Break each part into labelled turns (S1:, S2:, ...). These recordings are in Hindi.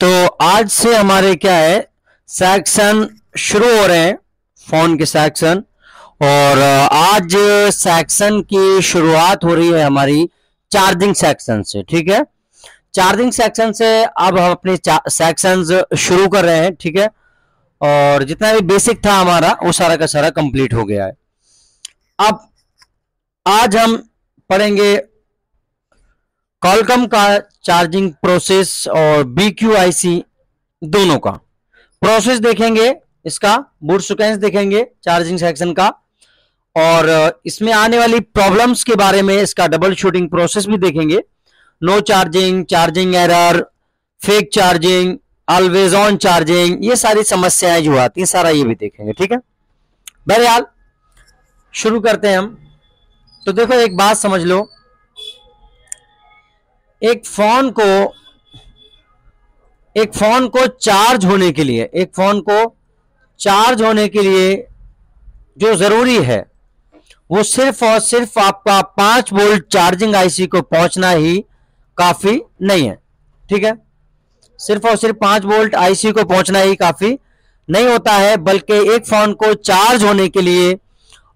S1: तो आज से हमारे क्या है, सेक्शन शुरू हो रहे हैं, फोन के सेक्शन। और आज सेक्शन की शुरुआत हो रही है हमारी चार्जिंग सेक्शन से। ठीक है, चार्जिंग सेक्शन से अब हम अपने सेक्शंस शुरू कर रहे हैं। ठीक है, और जितना भी बेसिक था हमारा वो सारा का सारा कंप्लीट हो गया है। अब आज हम पढ़ेंगे कॉलकॉम का चार्जिंग प्रोसेस और BQIC दोनों का प्रोसेस देखेंगे, इसका बूट सीक्वेंस देखेंगे चार्जिंग सेक्शन का, और इसमें आने वाली प्रॉब्लम्स के बारे में इसका डबल शूटिंग प्रोसेस भी देखेंगे। No charging, charging error, fake charging, always on charging, ये सारी समस्याएं जो आती हैं सारा ये भी देखेंगे। ठीक है, बहरहाल शुरू करते हैं हम। तो देखो, एक बात समझ लो, एक फोन को चार्ज होने के लिए, एक फोन को चार्ज होने के लिए जो जरूरी है वो सिर्फ और सिर्फ आपका 5 वोल्ट चार्जिंग आईसी को पहुंचना ही काफी नहीं है। ठीक है, सिर्फ और सिर्फ 5 वोल्ट आईसी को पहुंचना ही काफी नहीं होता है, बल्कि एक फोन को चार्ज होने के लिए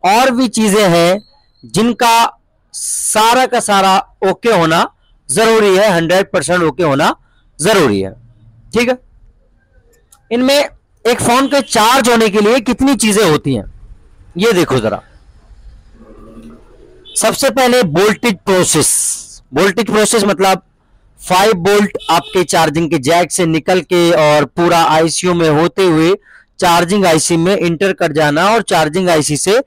S1: और भी चीजें हैं जिनका सारा का सारा ओके होना जरूरी है, 100% ओके होना जरूरी है। ठीक है, इनमें एक फोन के चार्ज होने के लिए कितनी चीजें होती हैं ये देखो जरा। सबसे पहले वोल्टेज प्रोसेस। वोल्टेज प्रोसेस मतलब 5 वोल्ट आपके चार्जिंग के जैक से निकल के और पूरा आईसीयू में होते हुए चार्जिंग आईसी में इंटर कर जाना और चार्जिंग आईसी से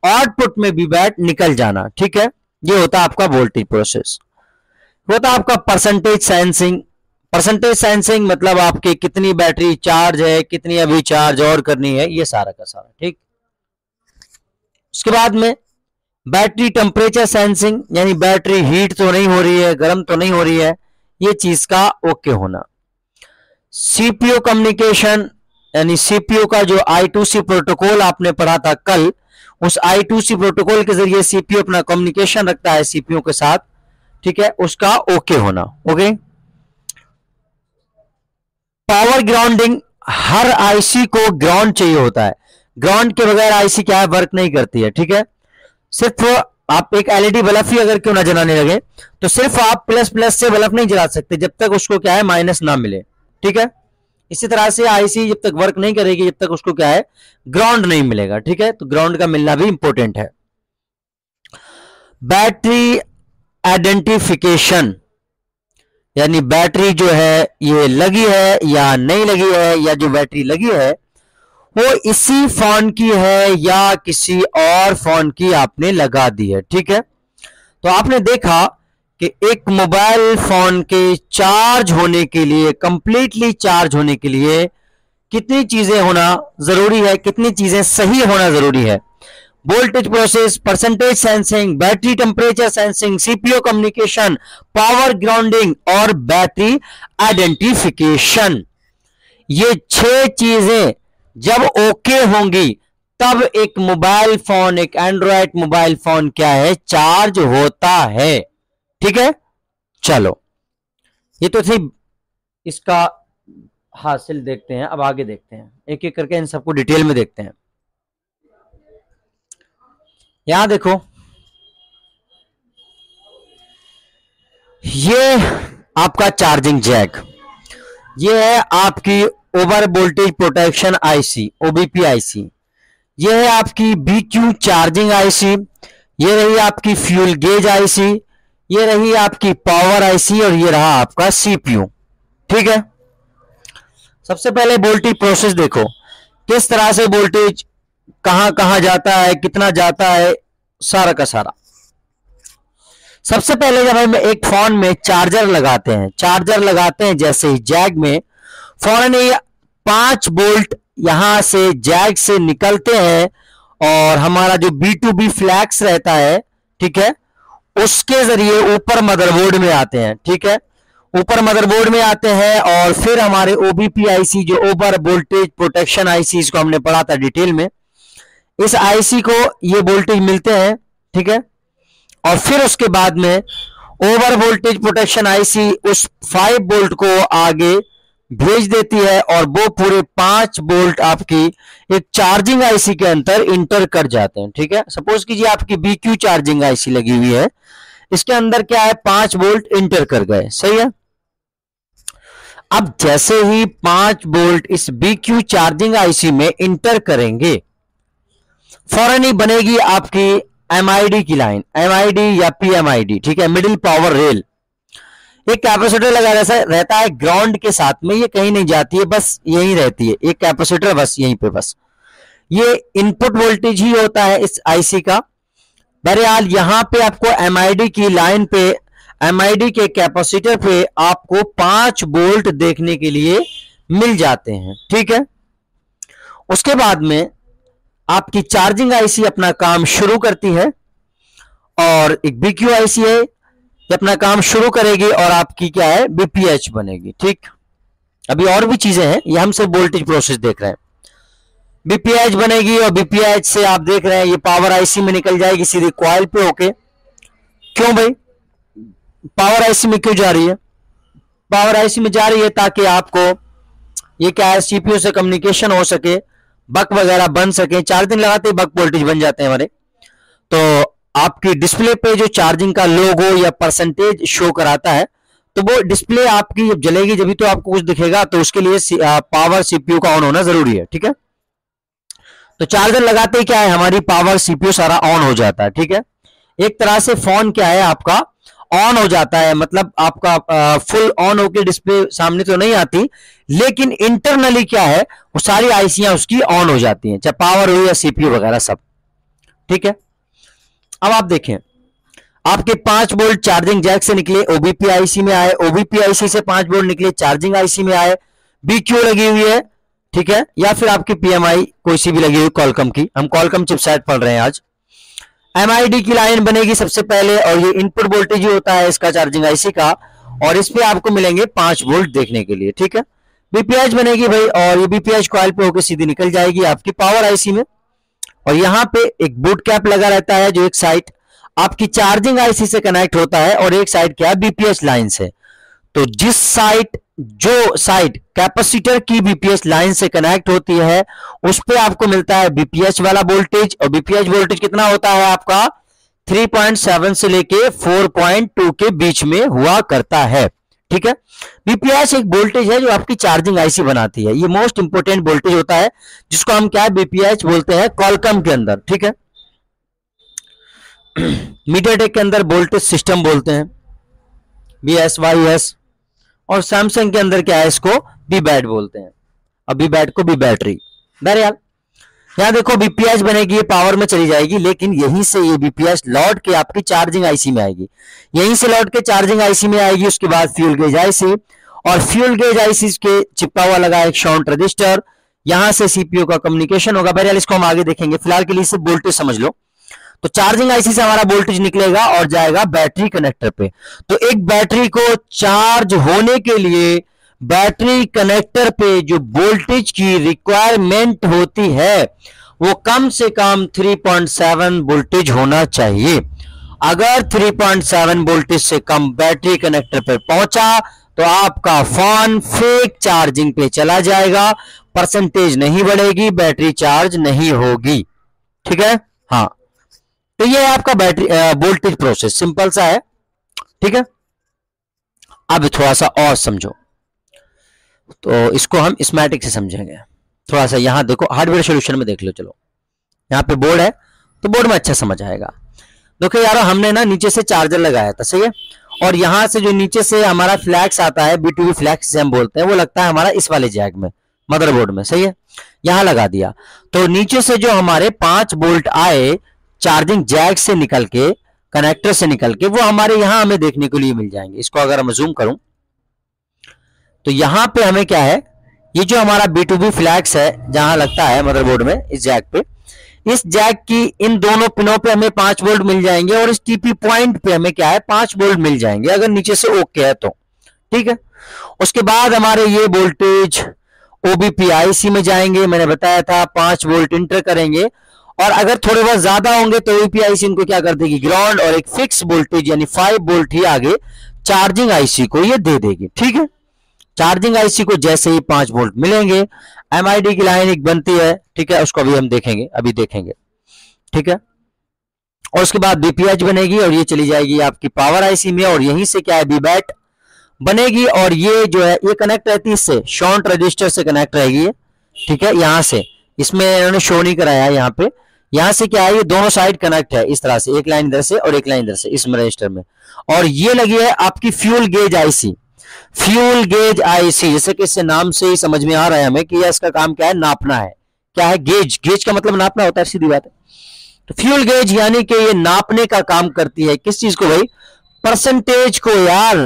S1: आउटपुट में भी बैट निकल जाना। ठीक है, ये होता है आपका वोल्टेज प्रोसेस। होता है आपका परसेंटेज सेंसिंग। परसेंटेज सेंसिंग मतलब आपकी कितनी बैटरी चार्ज है, कितनी अभी चार्ज और करनी है, ये सारा का सारा। ठीक, उसके बाद में बैटरी टेम्परेचर सेंसिंग, यानी बैटरी हीट तो नहीं हो रही है, गर्म तो नहीं हो रही है, ये चीज का ओके होना। सीपीयू कम्युनिकेशन, यानी सीपीयू का जो I2C प्रोटोकॉल आपने पढ़ा था कल, उस I2C प्रोटोकॉल के जरिए सीपीयू अपना कम्युनिकेशन रखता है सीपीयू के साथ। ठीक है, उसका ओके होना। ओके, पावर ग्राउंडिंग, हर आईसी को ग्राउंड चाहिए होता है, ग्राउंड के बगैर आईसी क्या है, वर्क नहीं करती है। ठीक है, सिर्फ आप एक एलईडी बल्ब ही अगर क्यों ना जलाने लगे तो सिर्फ आप प्लस प्लस से बल्ब नहीं जला सकते जब तक उसको क्या है माइनस ना मिले। ठीक है, इसी तरह से आईसी जब तक वर्क नहीं करेगी जब तक उसको क्या है ग्राउंड नहीं मिलेगा। ठीक है, तो ग्राउंड का मिलना भी इंपॉर्टेंट है। बैटरी आइडेंटिफिकेशन, यानी बैटरी जो है ये लगी है या नहीं लगी है, या जो बैटरी लगी है वो इसी फोन की है या किसी और फोन की आपने लगा दी है। ठीक है, तो आपने देखा कि एक मोबाइल फोन के चार्ज होने के लिए, कंप्लीटली चार्ज होने के लिए कितनी चीजें होना जरूरी है, कितनी चीजें सही होना जरूरी है। Voltage process, percentage sensing, battery temperature sensing, CPU communication, power grounding और बैटरी आइडेंटिफिकेशन। ये 6 चीजें जब ओके होंगी तब एक मोबाइल फोन, एक एंड्रॉयड मोबाइल फोन क्या है, चार्ज होता है। ठीक है, चलो ये तो थी इसका हासिल। देखते हैं अब आगे, देखते हैं एक एक करके इन सबको डिटेल में देखते हैं। यहां देखो, ये आपका चार्जिंग जैक, ये है आपकी over voltage protection IC, OBP IC. ये है आपकी BQ चार्जिंग आईसी, ये रही आपकी फ्यूल गेज आईसी, ये रही आपकी पावर आईसी, और ये रहा आपका सीपीयू। ठीक है, सबसे पहले वोल्टेज प्रोसेस देखो, किस तरह से वोल्टेज कहां कहां जाता है, कितना जाता है, सारा का सारा। सबसे पहले जब हम एक फोन में चार्जर लगाते हैं, चार्जर लगाते हैं जैसे ही जैक में, फौरन ही 5 वोल्ट यहां से जैक से निकलते हैं और हमारा जो B2B फ्लैक्स रहता है, ठीक है, उसके जरिए ऊपर मदरबोर्ड में आते हैं। ठीक है, ऊपर मदरबोर्ड में आते हैं और फिर हमारे OBP आईसी, जो ओवर वोल्टेज प्रोटेक्शन आईसी, इसको हमने पढ़ा था डिटेल में, इस आईसी को ये वोल्टेज मिलते हैं। ठीक है, और फिर उसके बाद में ओवर वोल्टेज प्रोटेक्शन आईसी उस 5 वोल्ट को आगे भेज देती है और वो पूरे 5 वोल्ट आपकी एक चार्जिंग आईसी के अंदर इंटर कर जाते हैं। ठीक है, सपोज कीजिए आपकी BQ चार्जिंग आईसी लगी हुई है, इसके अंदर क्या है 5 वोल्ट इंटर कर गए, सही है। अब जैसे ही 5 वोल्ट इस BQ चार्जिंग आईसी में इंटर करेंगे, फौरन ही बनेगी आपकी MID की लाइन, MID या PMID, ठीक है, मिडिल पावर रेल। एक कैपेसिटर लगा रहता है ग्राउंड के साथ में, ये कहीं नहीं जाती है, बस यहीं रहती है एक कैपेसिटर, बस यहीं पे, बस ये इनपुट वोल्टेज ही होता है इस आईसी का। बहरहाल यहां पे आपको MID की लाइन पे, MID के कैपेसिटर पे आपको 5 वोल्ट देखने के लिए मिल जाते हैं। ठीक है, उसके बाद में आपकी चार्जिंग आईसी अपना काम शुरू करती है और एक BQ आईसी है, ये अपना काम शुरू करेगी और आपकी क्या है BPH बनेगी। ठीक, अभी और भी चीजें हैं, ये हम सिर्फ वोल्टेज प्रोसेस देख रहे हैं। BPH बनेगी और BPH से आप देख रहे हैं ये पावर आईसी में निकल जाएगी सीधे कॉइल पे होके। क्यों भाई पावर आईसी में क्यों जा रही है? पावर आईसी में जा रही है ताकि आपको ये क्या है CPU से कम्युनिकेशन हो सके, बक वगैरह बन सके। चार्जिंग लगाते ही बक वोल्टेज बन जाते हैं हमारे, तो आपकी डिस्प्ले पे जो चार्जिंग का लोगो या परसेंटेज शो कराता है, तो वो डिस्प्ले आपकी जब जलेगी जब तो आपको कुछ दिखेगा, तो उसके लिए पावर CPU का ऑन होना जरूरी है। ठीक है, तो चार्जर लगाते ही क्या है हमारी पावर CPU सारा ऑन हो जाता है। ठीक है, एक तरह से फोन क्या है आपका ऑन हो जाता है, मतलब आपका फुल ऑन होकर डिस्प्ले सामने तो नहीं आती, लेकिन इंटरनली क्या है वो सारी आईसियां उसकी ऑन हो जाती हैं, चाहे पावर हो या CPU वगैरह सब। ठीक है, अब आप देखें आपके 5 वोल्ट चार्जिंग जैक से निकले OBP आईसी में आए, OBP आईसी से 5 वोल्ट निकले चार्जिंग आईसी में आए, BQ लगी हुई है, ठीक है, या फिर आपकी PMI कोई सी भी लगी हुई कॉलकम की, हम कॉलकम चिपसेट पढ़ रहे हैं आज। MID की लाइन बनेगी सबसे पहले और ये इनपुट वोल्टेज ही होता है इसका चार्जिंग आईसी का, और इस पे आपको मिलेंगे 5 वोल्ट देखने के लिए। ठीक है, BPH बनेगी भाई और ये BPH कॉइल पे होकर सीधी निकल जाएगी आपकी पावर आईसी में, और यहां पे एक बूट कैप लगा रहता है जो एक साइड आपकी चार्जिंग आईसी से कनेक्ट होता है और एक साइड क्या है BPH लाइन से। तो जिस साइड जो साइड कैपेसिटर की BPH लाइन से कनेक्ट होती है उस पे आपको मिलता है BPH वाला वोल्टेज, और BPH वोल्टेज कितना होता है आपका 3.7 से लेके 4.2 के बीच में हुआ करता है। ठीक है, BPH एक वोल्टेज है जो आपकी चार्जिंग आईसी बनाती है, ये मोस्ट इंपोर्टेंट वोल्टेज होता है जिसको हम क्या BPH बोलते हैं कॉलकम के अंदर। ठीक है, मीडियाटेक के अंदर वोल्टेज सिस्टम बोलते हैं BSYS, और सैमसंग के अंदर क्या है इसको BBAT बोलते हैं, और BBAT को B बैटरी। बहरहाल यहां देखो BPH बनेगी, ये पावर में चली जाएगी, लेकिन यहीं से ये BPH लौट के आपकी चार्जिंग आईसी में आएगी, यहीं से लौट के चार्जिंग आईसी में आएगी। उसके बाद फ्यूल गेज आईसी, और फ्यूल गेज आईसी के चिपका हुआ लगा एक शॉन्ट रजिस्टर, यहां से CPU का कम्युनिकेशन होगा। बहरहाल इसको हम आगे देखेंगे, फिलहाल के लिए सिर्फ वोल्टेज समझ लो। तो चार्जिंग आईसी से हमारा वोल्टेज निकलेगा और जाएगा बैटरी कनेक्टर पे। तो एक बैटरी को चार्ज होने के लिए बैटरी कनेक्टर पे जो वोल्टेज की रिक्वायरमेंट होती है वो कम से कम 3.7 वोल्टेज होना चाहिए। अगर 3.7 वोल्टेज से कम बैटरी कनेक्टर पर पहुंचा तो आपका फोन फेक चार्जिंग पे चला जाएगा, परसेंटेज नहीं बढ़ेगी, बैटरी चार्ज नहीं होगी। ठीक है, हाँ, तो ये आपका बैटरी वोल्टेज प्रोसेस सिंपल सा है। ठीक है, अब थोड़ा सा और समझो, तो इसको हम स्कीमेटिक से समझेंगे थोड़ा सा। यहां देखो हार्डवेयर सॉल्यूशन में देख लो, चलो यहाँ पे बोर्ड है तो बोर्ड में अच्छा समझ आएगा। देखो यार हमने ना नीचे से चार्जर लगाया था, सही है, और यहां से जो नीचे से हमारा फ्लैक्स आता है B2B फ्लैक्स से हम बोलते हैं, वो लगता है हमारा इस वाले जैक में मदरबोर्ड में, सही है, यहां लगा दिया। तो नीचे से जो हमारे 5 वोल्ट आए चार्जिंग जैक से निकल के, कनेक्टर से निकल के, वो हमारे यहां हमें देखने के लिए मिल जाएंगे। इसको अगर हम जूम करूं तो यहां पे हमें क्या है, ये जो हमारा B2B फ्लैक्स है जहां लगता है मदरबोर्ड में इस जैक पे, इस जैक की इन दोनों पिनों पे हमें 5 वोल्ट मिल जाएंगे, और इस TP पॉइंट पे हमें क्या है 5 वोल्ट मिल जाएंगे अगर नीचे से ओके है तो। ठीक है, उसके बाद हमारे ये वोल्टेज OBP IC में जाएंगे, मैंने बताया था 5 वोल्ट इंटर करेंगे, और अगर थोड़े बहुत ज्यादा होंगे तो OBP IC इनको क्या कर देगी ग्राउंड, और एक फिक्स वोल्टेज यानी 5 वोल्ट ही आगे चार्जिंग IC को ये दे देगी। ठीक है, चार्जिंग आईसी को जैसे ही 5 वोल्ट मिलेंगे, एमआईडी की लाइन एक बनती है, ठीक है, उसको अभी हम देखेंगे, अभी देखेंगे, ठीक है। और उसके बाद बीपीएच बनेगी और ये चली जाएगी आपकी पावर आईसी में, और यहीं से क्या है बीबैट बनेगी, और ये जो है ये कनेक्ट रहती है इससे, शॉन्ट रजिस्टर से कनेक्ट रहेगी ये, ठीक है। यहां से, इसमें इन्होंने शो नहीं कराया है यहाँ पे, यहां से क्या है ये दोनों साइड कनेक्ट है इस तरह से, एक लाइन इधर से और एक लाइन इधर से इस रजिस्टर में। और ये लगी है आपकी fuel gauge IC, fuel gauge IC, जैसे कि इससे नाम से ही समझ में आ रहा है हमें कि इसका काम क्या है, नापना है। क्या है गेज, गेज का मतलब नापना होता है, सीधी बात है। तो फ्यूल गेज यानी कि ये नापने का काम करती है, किस चीज को भाई, परसेंटेज को यार,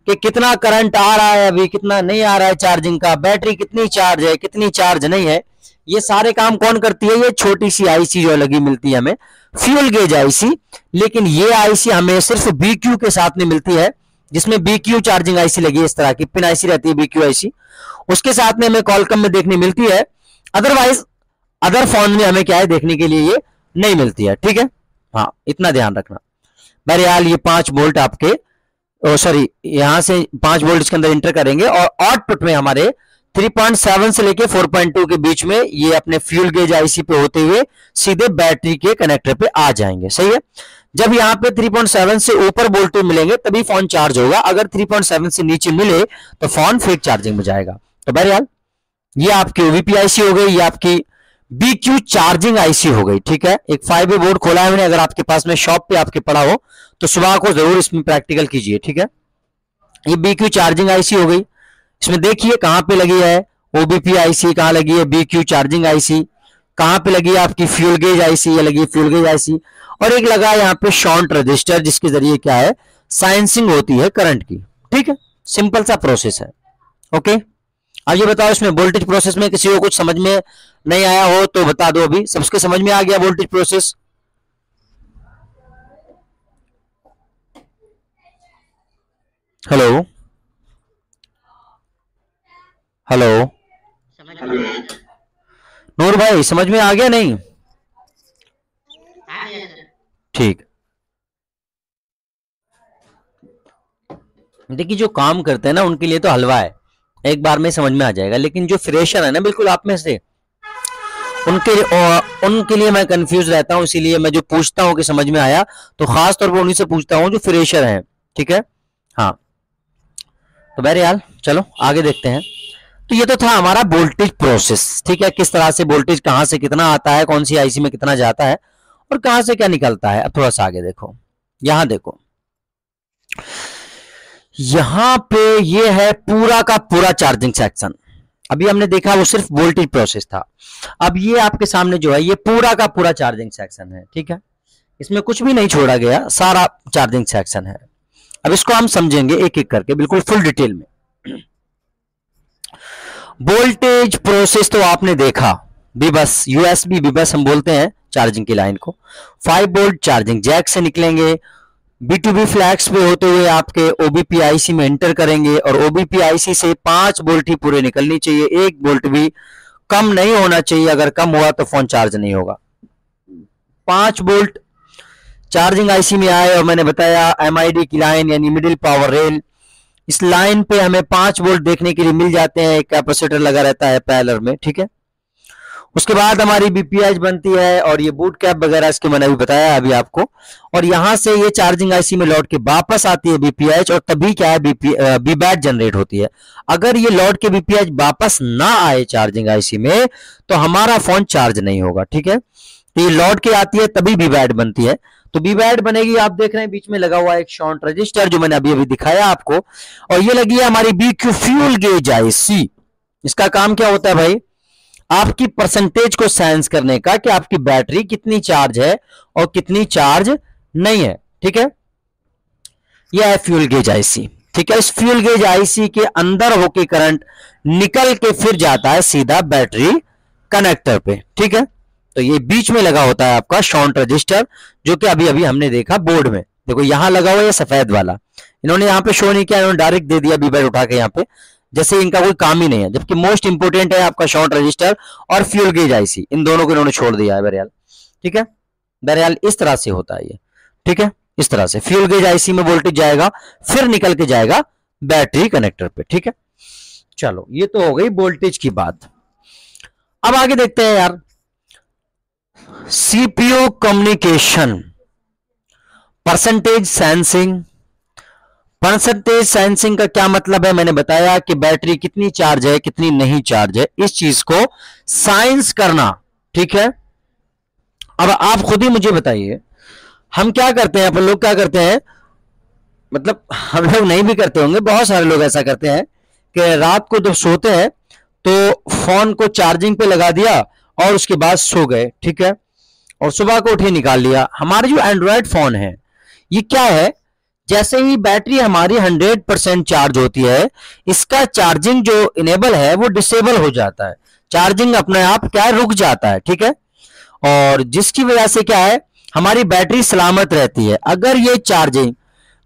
S1: कि कितना करंट आ रहा है अभी, कितना नहीं आ रहा है चार्जिंग का, बैटरी कितनी चार्ज है, कितनी चार्ज नहीं है, ये सारे काम कौन करती है, ये छोटी सी आईसी जो लगी मिलती है हमें, फ्यूल गेज आईसी। लेकिन ये आईसी हमें सिर्फ बीक्यू के साथ में मिलती है, जिसमें बीक्यू चार्जिंग आईसी लगी है, इस तरह की पिन आईसी रहती है बीक्यू आईसी, उसके साथ में हमें कॉलकम में देखने मिलती है। अदरवाइज अदर फोन में हमें क्या है देखने के लिए ये नहीं मिलती है, ठीक है। हाँ, इतना ध्यान रखना। बहरहाल ये 5 वोल्ट आपके, सॉरी यहां से 5 वोल्ट इसके अंदर इंटर करेंगे, और आउटपुट में हमारे 3.7 से लेके 4.2 के बीच में ये अपने फ्यूल गेज आईसी पे होते हुए सीधे बैटरी के कनेक्टर पे आ जाएंगे, सही है। जब यहाँ पे 3.7 से ऊपर वोल्टेज मिलेंगे तभी फोन चार्ज होगा, अगर 3.7 से नीचे मिले तो फोन फेक चार्जिंग में जाएगा। तो बहरहाल ये आपकी ओवीपी आईसी हो गई, ये आपकी बीक्यू चार्जिंग आईसी हो गई, ठीक है। एक 5A बोर्ड खोला है मैंने, अगर आपके पास में शॉप पे आपके पड़ा हो तो सुबह को जरूर इसमें प्रैक्टिकल कीजिए, ठीक है। ये बीक्यू चार्जिंग आईसी हो गई, इसमें देखिए कहां पे लगी है ओबीपी आईसी, कहां लगी है बीक्यू चार्जिंग आईसी, कहां पे लगी है आपकी फ्यूल गेज आईसी, ये लगी है फ्यूल गेज आईसी, और एक लगा है यहाँ पे शॉन्ट रजिस्टर, जिसके जरिए क्या है साइंसिंग होती है करंट की, ठीक है। सिंपल सा प्रोसेस है, ओके। अब ये बताओ इसमें वोल्टेज प्रोसेस में किसी को कुछ समझ में नहीं आया हो तो बता दो, अभी सबके समझ में आ गया वोल्टेज प्रोसेस? हेलो हेलो नूर भाई, समझ में आ गया नहीं? ठीक। देखिए जो काम करते हैं ना उनके लिए तो हलवा है, एक बार में समझ में आ जाएगा, लेकिन जो फ्रेशर है ना बिल्कुल आप में से, उनके लिए मैं कंफ्यूज रहता हूं, इसीलिए मैं जो पूछता हूं कि समझ में आया तो खास तौर पर उन्हीं से पूछता हूं जो फ्रेशर हैं, ठीक है। हाँ, तो बहरहाल चलो आगे देखते हैं। तो ये तो था हमारा वोल्टेज प्रोसेस, ठीक है, किस तरह से वोल्टेज कहां से कितना आता है, कौन सी आईसी में कितना जाता है और कहां से क्या निकलता है। अब थोड़ा सा आगे देखो, यहां देखो, यहां पे ये है पूरा का पूरा चार्जिंग सेक्शन। अभी हमने देखा वो सिर्फ वोल्टेज प्रोसेस था, अब ये आपके सामने जो है ये पूरा का पूरा चार्जिंग सेक्शन है, ठीक है। इसमें कुछ भी नहीं छोड़ा गया, सारा चार्जिंग सेक्शन है। अब इसको हम समझेंगे एक एक करके बिल्कुल फुल डिटेल में। वोल्टेज प्रोसेस तो आपने देखा, बीबस यूएसबी बीबस हम बोलते हैं चार्जिंग की लाइन को, 5 वोल्ट चार्जिंग जैक से निकलेंगे, B2B फ्लैग्स पे होते हुए आपके ओबीपी आईसी में एंटर करेंगे, और ओबीपी आईसी से 5 वोल्ट ही पूरे निकलनी चाहिए, 1 वोल्ट भी कम नहीं होना चाहिए, अगर कम हुआ तो फोन चार्ज नहीं होगा। 5 वोल्ट चार्जिंग आईसी में आए, और मैंने बताया एमआईडी की लाइन यानी मिडिल पावर रेल, इस लाइन पे हमें 5 वोल्ट देखने के लिए मिल जाते हैं, एक कैपेसिटर लगा रहता है पैरेलल में, ठीक है। उसके बाद हमारी बीपीएच बनती है, और ये बूट कैप वगैरह इसके मैंने अभी बताया अभी आपको, और यहां से ये चार्जिंग आईसी में लौट के वापस आती है बीपीएच, और तभी क्या है बीबैट जनरेट होती है। अगर ये लौट के बीपीएच वापस ना आए चार्जिंग आईसी में तो हमारा फोन चार्ज नहीं होगा, ठीक है। तो ये लौट के आती है तभी बीबैट बनती है। तो बीबैट बनेगी, आप देख रहे हैं बीच में लगा हुआ एक शॉन्ट रजिस्टर जो मैंने अभी अभी दिखाया आपको, और ये लगी है हमारी बीक्यू फ्यूल गेज आईसी। इसका काम क्या होता है भाई, आपकी परसेंटेज को सेंस करने का कि आपकी बैटरी कितनी चार्ज है और कितनी चार्ज नहीं है, ठीक है। यह है फ्यूल गेज आईसी, ठीक है। इस फ्यूल गेज आईसी के अंदर होके करंट निकल के फिर जाता है सीधा बैटरी कनेक्टर पे, ठीक है। तो ये बीच में लगा होता है आपका शॉन्ट रजिस्टर, जो कि अभी अभी हमने देखा बोर्ड में, देखो यहां लगा हुआ है सफेद वाला, इन्होंने यहां पे शो नहीं किया, इन्होंने डायरेक्ट दे दिया बीबैट उठा के यहां पे, जैसे इनका कोई काम ही नहीं है। जबकि मोस्ट इंपोर्टेंट है आपका शॉर्ट रजिस्टर और फ्यूल गेज आईसी, इन दोनों को इन्होंने छोड़ दिया है बहरहाल, ठीक है। बहरहाल इस तरह से होता है ये, ठीक है। इस तरह से फ्यूल गेज आईसी में वोल्टेज जाएगा, फिर निकल के जाएगा बैटरी कनेक्टर पे, ठीक है। चलो ये तो हो गई वोल्टेज की बात। अब आगे देखते हैं यार, CPU communication, percentage sensing. Percentage sensing का क्या मतलब है, मैंने बताया कि बैटरी कितनी चार्ज है कितनी नहीं चार्ज है, इस चीज को साइंस करना, ठीक है। अब आप खुद ही मुझे बताइए, हम क्या करते हैं, अपन लोग क्या करते हैं, मतलब हम लोग नहीं भी करते होंगे, बहुत सारे लोग ऐसा करते हैं कि रात को जब सोते हैं तो फोन को चार्जिंग पे लगा दिया और उसके बाद सो गए, ठीक है, और सुबह को उठे निकाल लिया। हमारे जो एंड्रॉयड फोन है ये क्या है, जैसे ही बैटरी हमारी 100% चार्ज होती है, इसका चार्जिंग जो इनेबल है वो डिसेबल हो जाता है, चार्जिंग अपने आप क्या है रुक जाता है, ठीक है। और जिसकी वजह से क्या है, हमारी बैटरी सलामत रहती है। अगर ये चार्जिंग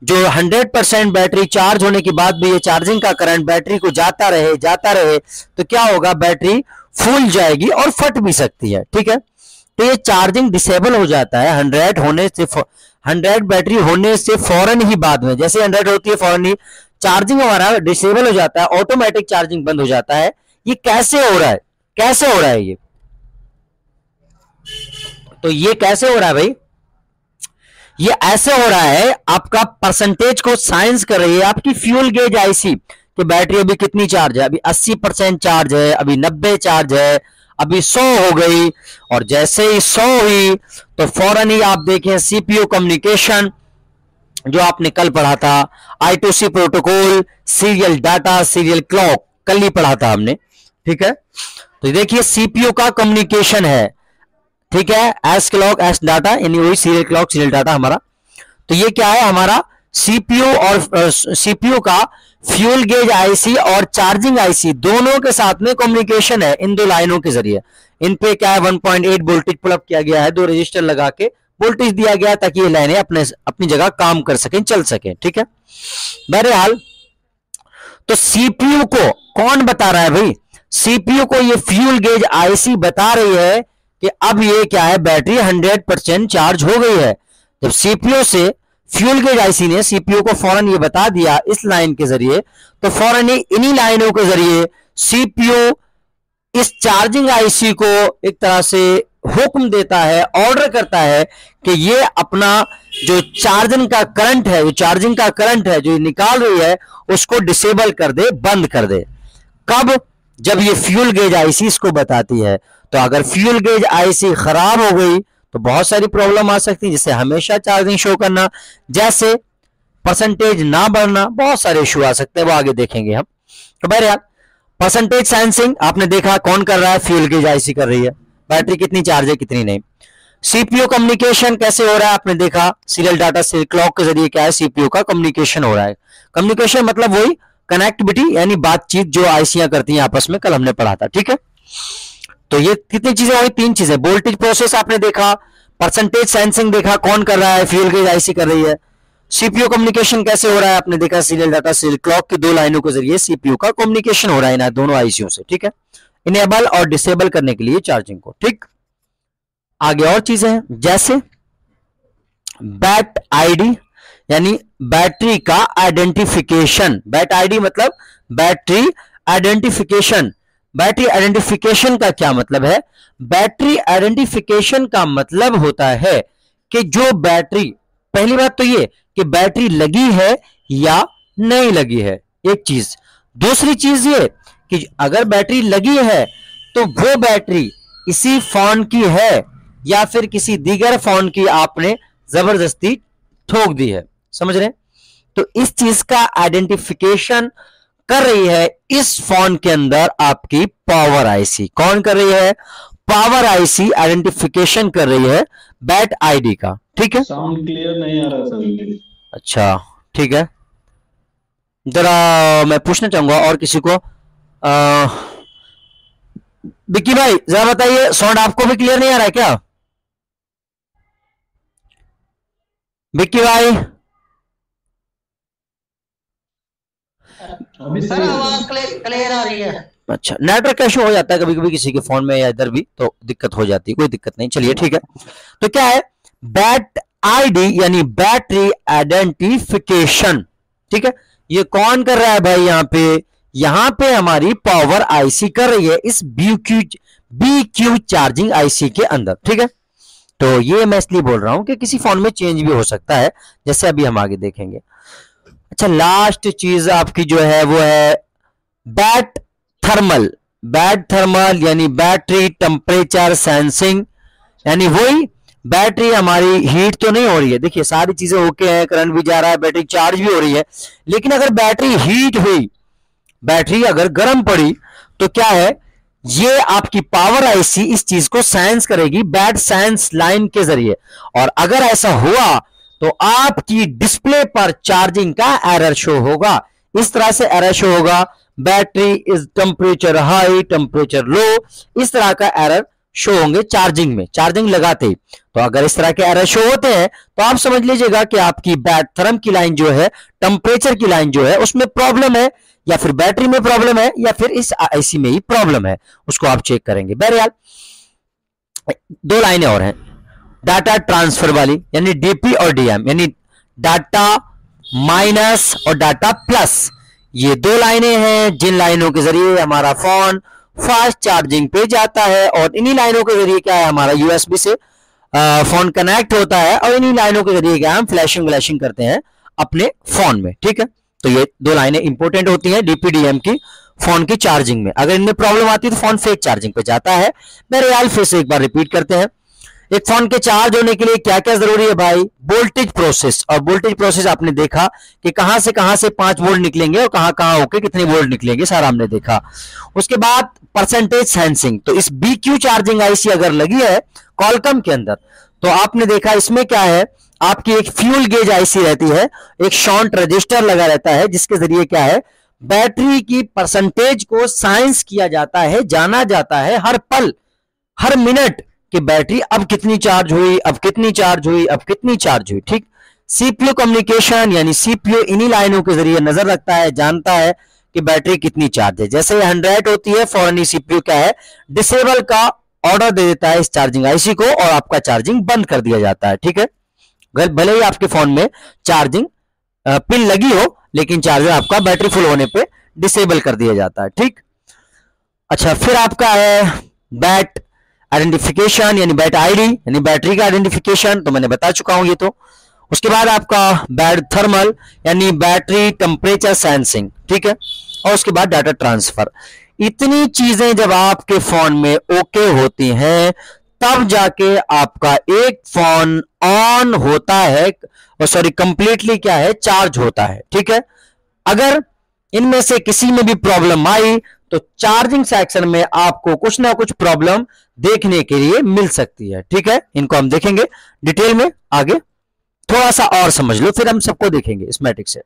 S1: जो 100% बैटरी चार्ज होने के बाद भी ये चार्जिंग का करंट बैटरी को जाता रहे तो क्या होगा, बैटरी फूल जाएगी और फट भी सकती है, ठीक है। तो ये चार्जिंग डिसेबल हो जाता है 100 बैटरी होने से फौरन ही, बाद में जैसे 100 होती है फौरन ही चार्जिंग हमारा डिसेबल हो जाता है, ऑटोमेटिक चार्जिंग बंद हो जाता है। ये कैसे हो रहा है, कैसे हो रहा है ये, तो ये कैसे हो रहा है भाई, ये ऐसे हो रहा है, आपका परसेंटेज को साइंस कर रही है आपकी फ्यूल गेज आईसी कि बैटरी अभी कितनी चार्ज है, अभी 80% चार्ज है, अभी 90 चार्ज है, अभी 100 हो गई, और जैसे ही 100 हुई तो फौरन ही आप देखें सीपीयू कम्युनिकेशन जो आपने कल पढ़ा था, I2C protocol, serial data, serial clock, कल ही पढ़ा था हमने, ठीक है। तो देखिए सीपीयू का कम्युनिकेशन है, ठीक है, एस क्लॉक एस डाटा, यानी वही सीरियल क्लॉक सीरियल डाटा हमारा। तो ये क्या है हमारा सीपीयू, और सीपीयू का फ्यूल गेज आईसी और चार्जिंग आईसी दोनों के साथ में कम्युनिकेशन है इन दो लाइनों के जरिए। इन पे क्या है 1.8 वोल्टेज पुल अप किया गया है, दो रजिस्टर लगा के वोल्टेज दिया गया ताकि ये लाइनें अपनी जगह काम कर सकें, चल सकें, ठीक है। बहरहाल तो सीपीयू को कौन बता रहा है भाई, सीपीयू को ये फ्यूल गेज आईसी बता रही है कि अब ये क्या है, बैटरी 100% चार्ज हो गई है। जब सीपीयू से फ्यूल गेज आईसी ने सीपीयू को फौरन ये बता दिया इस लाइन के जरिए, तो फौरन ही इन्हीं लाइनों के जरिए सीपीयू इस चार्जिंग आईसी को एक तरह से हुक्म देता है, ऑर्डर करता है कि ये अपना जो चार्जिंग का करंट है, जो चार्जिंग का करंट है जो निकाल रही है उसको डिसेबल कर दे, बंद कर दे। कब, जब ये फ्यूल गेज आईसी इसको बताती है। तो अगर फ्यूल गेज आईसी खराब हो गई तो बहुत सारी प्रॉब्लम आ सकती है, जिससे हमेशा चार्जिंग शो करना, जैसे परसेंटेज ना बढ़ना, बहुत सारे इशू आ सकते हैं, वो आगे देखेंगे हम। तो बहरहाल परसेंटेज सेंसिंग आपने देखा कौन कर रहा है, फ्यूल गेज आईसी कर रही है, बैटरी कितनी चार्ज है कितनी नहीं। सीपीयू कम्युनिकेशन कैसे हो रहा है आपने देखा, सीरियल डाटा सीरियल क्लॉक के जरिए क्या है सीपीयू का कम्युनिकेशन हो रहा है। कम्युनिकेशन मतलब वही कनेक्टिविटी, यानी बातचीत जो आईसियां करती हैं आपस में, कल हमने पढ़ा था, ठीक है। तो ये कितनी चीजें हुई, तीन चीजें, वोल्टेज प्रोसेस आपने देखा, परसेंटेज सेंसिंग देखा कौन कर रहा है, फ्यूल गेज आईसी कर रही है। सीपीयू कम्युनिकेशन कैसे हो रहा है आपने देखा, सीरियल डाटा सीरियल क्लॉक की दो लाइनों के जरिए सीपीयू का कम्युनिकेशन हो रहा है इन दोनों आईसीयू से, ठीक है, इनेबल और डिसेबल करने के लिए चार्जिंग को, ठीक। आगे और चीजें हैं, जैसे बैट आईडी, यानी बैटरी का आइडेंटिफिकेशन। बैट आईडी मतलब बैटरी आइडेंटिफिकेशन। बैटरी आइडेंटिफिकेशन का क्या मतलब है, बैटरी आइडेंटिफिकेशन का मतलब होता है कि जो बैटरी, पहली बात तो ये कि बैटरी लगी है या नहीं लगी है, एक चीज। दूसरी चीज ये कि अगर बैटरी लगी है तो वो बैटरी इसी फोन की है या फिर किसी दीगर फोन की आपने जबरदस्ती ठोक दी है, समझ रहे हैं। तो इस चीज का आइडेंटिफिकेशन कर रही है इस फोन के अंदर आपकी पावर आईसी। कौन कर रही है, पावर आईसी आइडेंटिफिकेशन कर रही है बैट आईडी का, ठीक है।
S2: साउंड क्लियर नहीं आ रहा सर।
S1: अच्छा ठीक है, जरा मैं पूछना चाहूंगा और किसी को, विक्की भाई जरा बताइए, साउंड आपको भी क्लियर नहीं आ रहा है क्या, विक्की भाई?
S2: अभी
S3: सर आवाज क्लियर आ रही है।
S1: अच्छा, नेटवर्क का इशू हो जाता है कभी कभी किसी के फोन में या इधर भी, तो दिक्कत हो जाती है, कोई दिक्कत नहीं, चलिए ठीक है। तो क्या है बैट आईडी, यानी बैटरी आइडेंटिफिकेशन, ठीक है। ये कौन कर रहा है भाई यहाँ पे, यहां पे हमारी पावर आईसी कर रही है इस BQ चार्जिंग आईसी के अंदर, ठीक है। तो ये मैं इसलिए बोल रहा हूं कि किसी फोन में चेंज भी हो सकता है, जैसे अभी हम आगे देखेंगे। अच्छा, लास्ट चीज आपकी जो है वो है बैट थर्मल यानी बैटरी टेम्परेचर सेंसिंग, यानी वही बैटरी हमारी हीट तो नहीं हो रही है। देखिए सारी चीजें ओके है, करंट भी जा रहा है, बैटरी चार्ज भी हो रही है, लेकिन अगर बैटरी हीट हुई, बैटरी अगर गर्म पड़ी, तो क्या है, ये आपकी पावर आईसी इस चीज को सेंस करेगी बैट सेंस लाइन के जरिए, और अगर ऐसा हुआ तो आपकी डिस्प्ले पर चार्जिंग का एरर शो होगा। इस तरह से एरर शो होगा, battery is temperature high temperature low, इस तरह का एरर शो होंगे चार्जिंग में, चार्जिंग लगाते ही। तो अगर इस तरह के एरर शो होते हैं तो आप समझ लीजिएगा कि आपकी बैट थर्म की लाइन जो है, टेम्परेचर की लाइन जो है, उसमें प्रॉब्लम है, या फिर बैटरी में प्रॉब्लम है, या फिर इस आईसी में ही प्रॉब्लम है, उसको आप चेक करेंगे। बहरहाल दो लाइनें और हैं डाटा ट्रांसफर वाली, यानी डीपी और डीएम, यानी डाटा माइनस और डाटा प्लस। ये दो लाइनें हैं जिन लाइनों के जरिए हमारा फोन फास्ट चार्जिंग पे जाता है, और इन्हीं लाइनों के जरिए क्या है, हमारा यूएसबी से फोन कनेक्ट होता है, और इन्हीं लाइनों के जरिए क्या हम फ्लैशिंग करते हैं अपने फोन में, ठीक है। तो ये दो लाइनें इंपॉर्टेंट होती हैं डीपीडीएम की फोन की चार्जिंग में। अगर इनमें प्रॉब्लम आती है तो फोन फेक चार्जिंग पे जाता है। बहरहाल फिर से एक बार रिपीट करते हैं, एक फोन के चार्ज होने के लिए क्या क्या जरूरी है भाई, वोल्टेज प्रोसेस। और वोल्टेज प्रोसेस आपने देखा कि कहां से 5 वोल्ट निकलेंगे और कहां होके कितने वोल्ट निकलेंगे, सारा हमने देखा। उसके बाद परसेंटेज सेंसिंग, तो इस BQ चार्जिंग आईसी अगर लगी है कॉलकम के अंदर, तो आपने देखा इसमें क्या है, आपकी एक फ्यूल गेज आईसी रहती है, एक शॉन्ट रजिस्टर लगा रहता है, जिसके जरिए क्या है, बैटरी की परसेंटेज को साइंस किया जाता है, जाना जाता है हर पल हर मिनट कि बैटरी अब कितनी चार्ज हुई, अब कितनी चार्ज हुई, अब कितनी चार्ज हुई, ठीक। सीपीयू कम्युनिकेशन, यानी सीपीयू इन्हीं लाइनों के जरिए नजर रखता है, जानता है कि बैटरी कितनी चार्ज है। जैसे 100 होती है, फौरन ही सीपीयू क्या है, डिसेबल का ऑर्डर दे देता है इस चार्जिंग आईसी को, और आपका चार्जिंग बंद कर दिया जाता है, ठीक है। भले ही आपके फोन में चार्जिंग पिन लगी हो, लेकिन चार्जर आपका बैटरी फुल होने पे डिसेबल कर दिया जाता है, ठीक। अच्छा, फिर आपका है बैट आइडेंटिफिकेशन, यानी बैट आईडी, यानी बैटरी का आइडेंटिफिकेशन, तो मैंने बता चुका हूं ये तो। उसके बाद आपका बैट थर्मल, यानी बैटरी टेम्परेचर सेंसिंग, ठीक है। और उसके बाद डाटा ट्रांसफर। इतनी चीजें जब आपके फोन में ओके होती हैं, तब जाके आपका एक फोन ऑन होता है, सॉरी कंप्लीटली क्या है, चार्ज होता है, ठीक है। अगर इनमें से किसी में भी प्रॉब्लम आई तो चार्जिंग सेक्शन में आपको कुछ ना कुछ प्रॉब्लम देखने के लिए मिल सकती है, ठीक है। इनको हम देखेंगे डिटेल में आगे, थोड़ा सा और समझ लो, फिर हम सबको देखेंगे इस मैट्रिक से।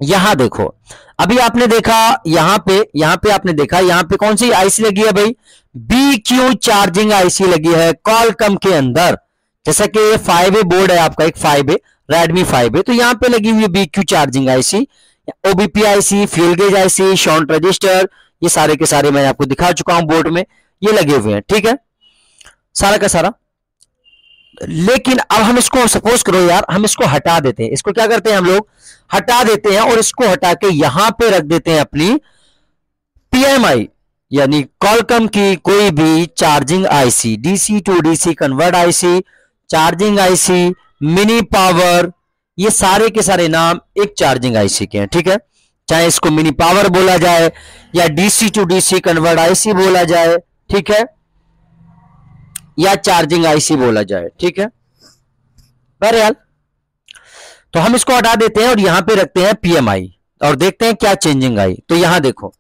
S1: यहां देखो, अभी आपने देखा यहां पे आपने देखा यहां पे कौन सी आईसी लगी है भाई, BQ चार्जिंग आईसी लगी है कॉलकम के अंदर। जैसा कि ये 5A बोर्ड है आपका, एक 5A रेडमी 5A, तो यहां पे लगी हुई है BQ charging IC, OBP IC, fuel gauge IC, shunt resistor, ये सारे के सारे मैं आपको दिखा चुका हूं बोर्ड में, ये लगे हुए हैं, ठीक है, सारा का सारा। लेकिन अब हम इसको सपोज करो यार, हम इसको हटा देते हैं, इसको क्या करते हैं हम लोग, हटा देते हैं, और इसको हटा के यहां पे रख देते हैं अपनी PMI, यानी कॉलकम की कोई भी charging IC, DC to DC convert IC, charging IC, mini power, ये सारे के सारे नाम एक चार्जिंग आईसी के हैं, ठीक है। चाहे इसको मिनी पावर बोला जाए या DC to DC convert IC बोला जाए, ठीक है, या चार्जिंग आईसी बोला जाए, ठीक है। बहरहाल तो हम इसको हटा देते हैं और यहां पे रखते हैं PMI, और देखते हैं क्या चेंजिंग आई। तो यहां देखो,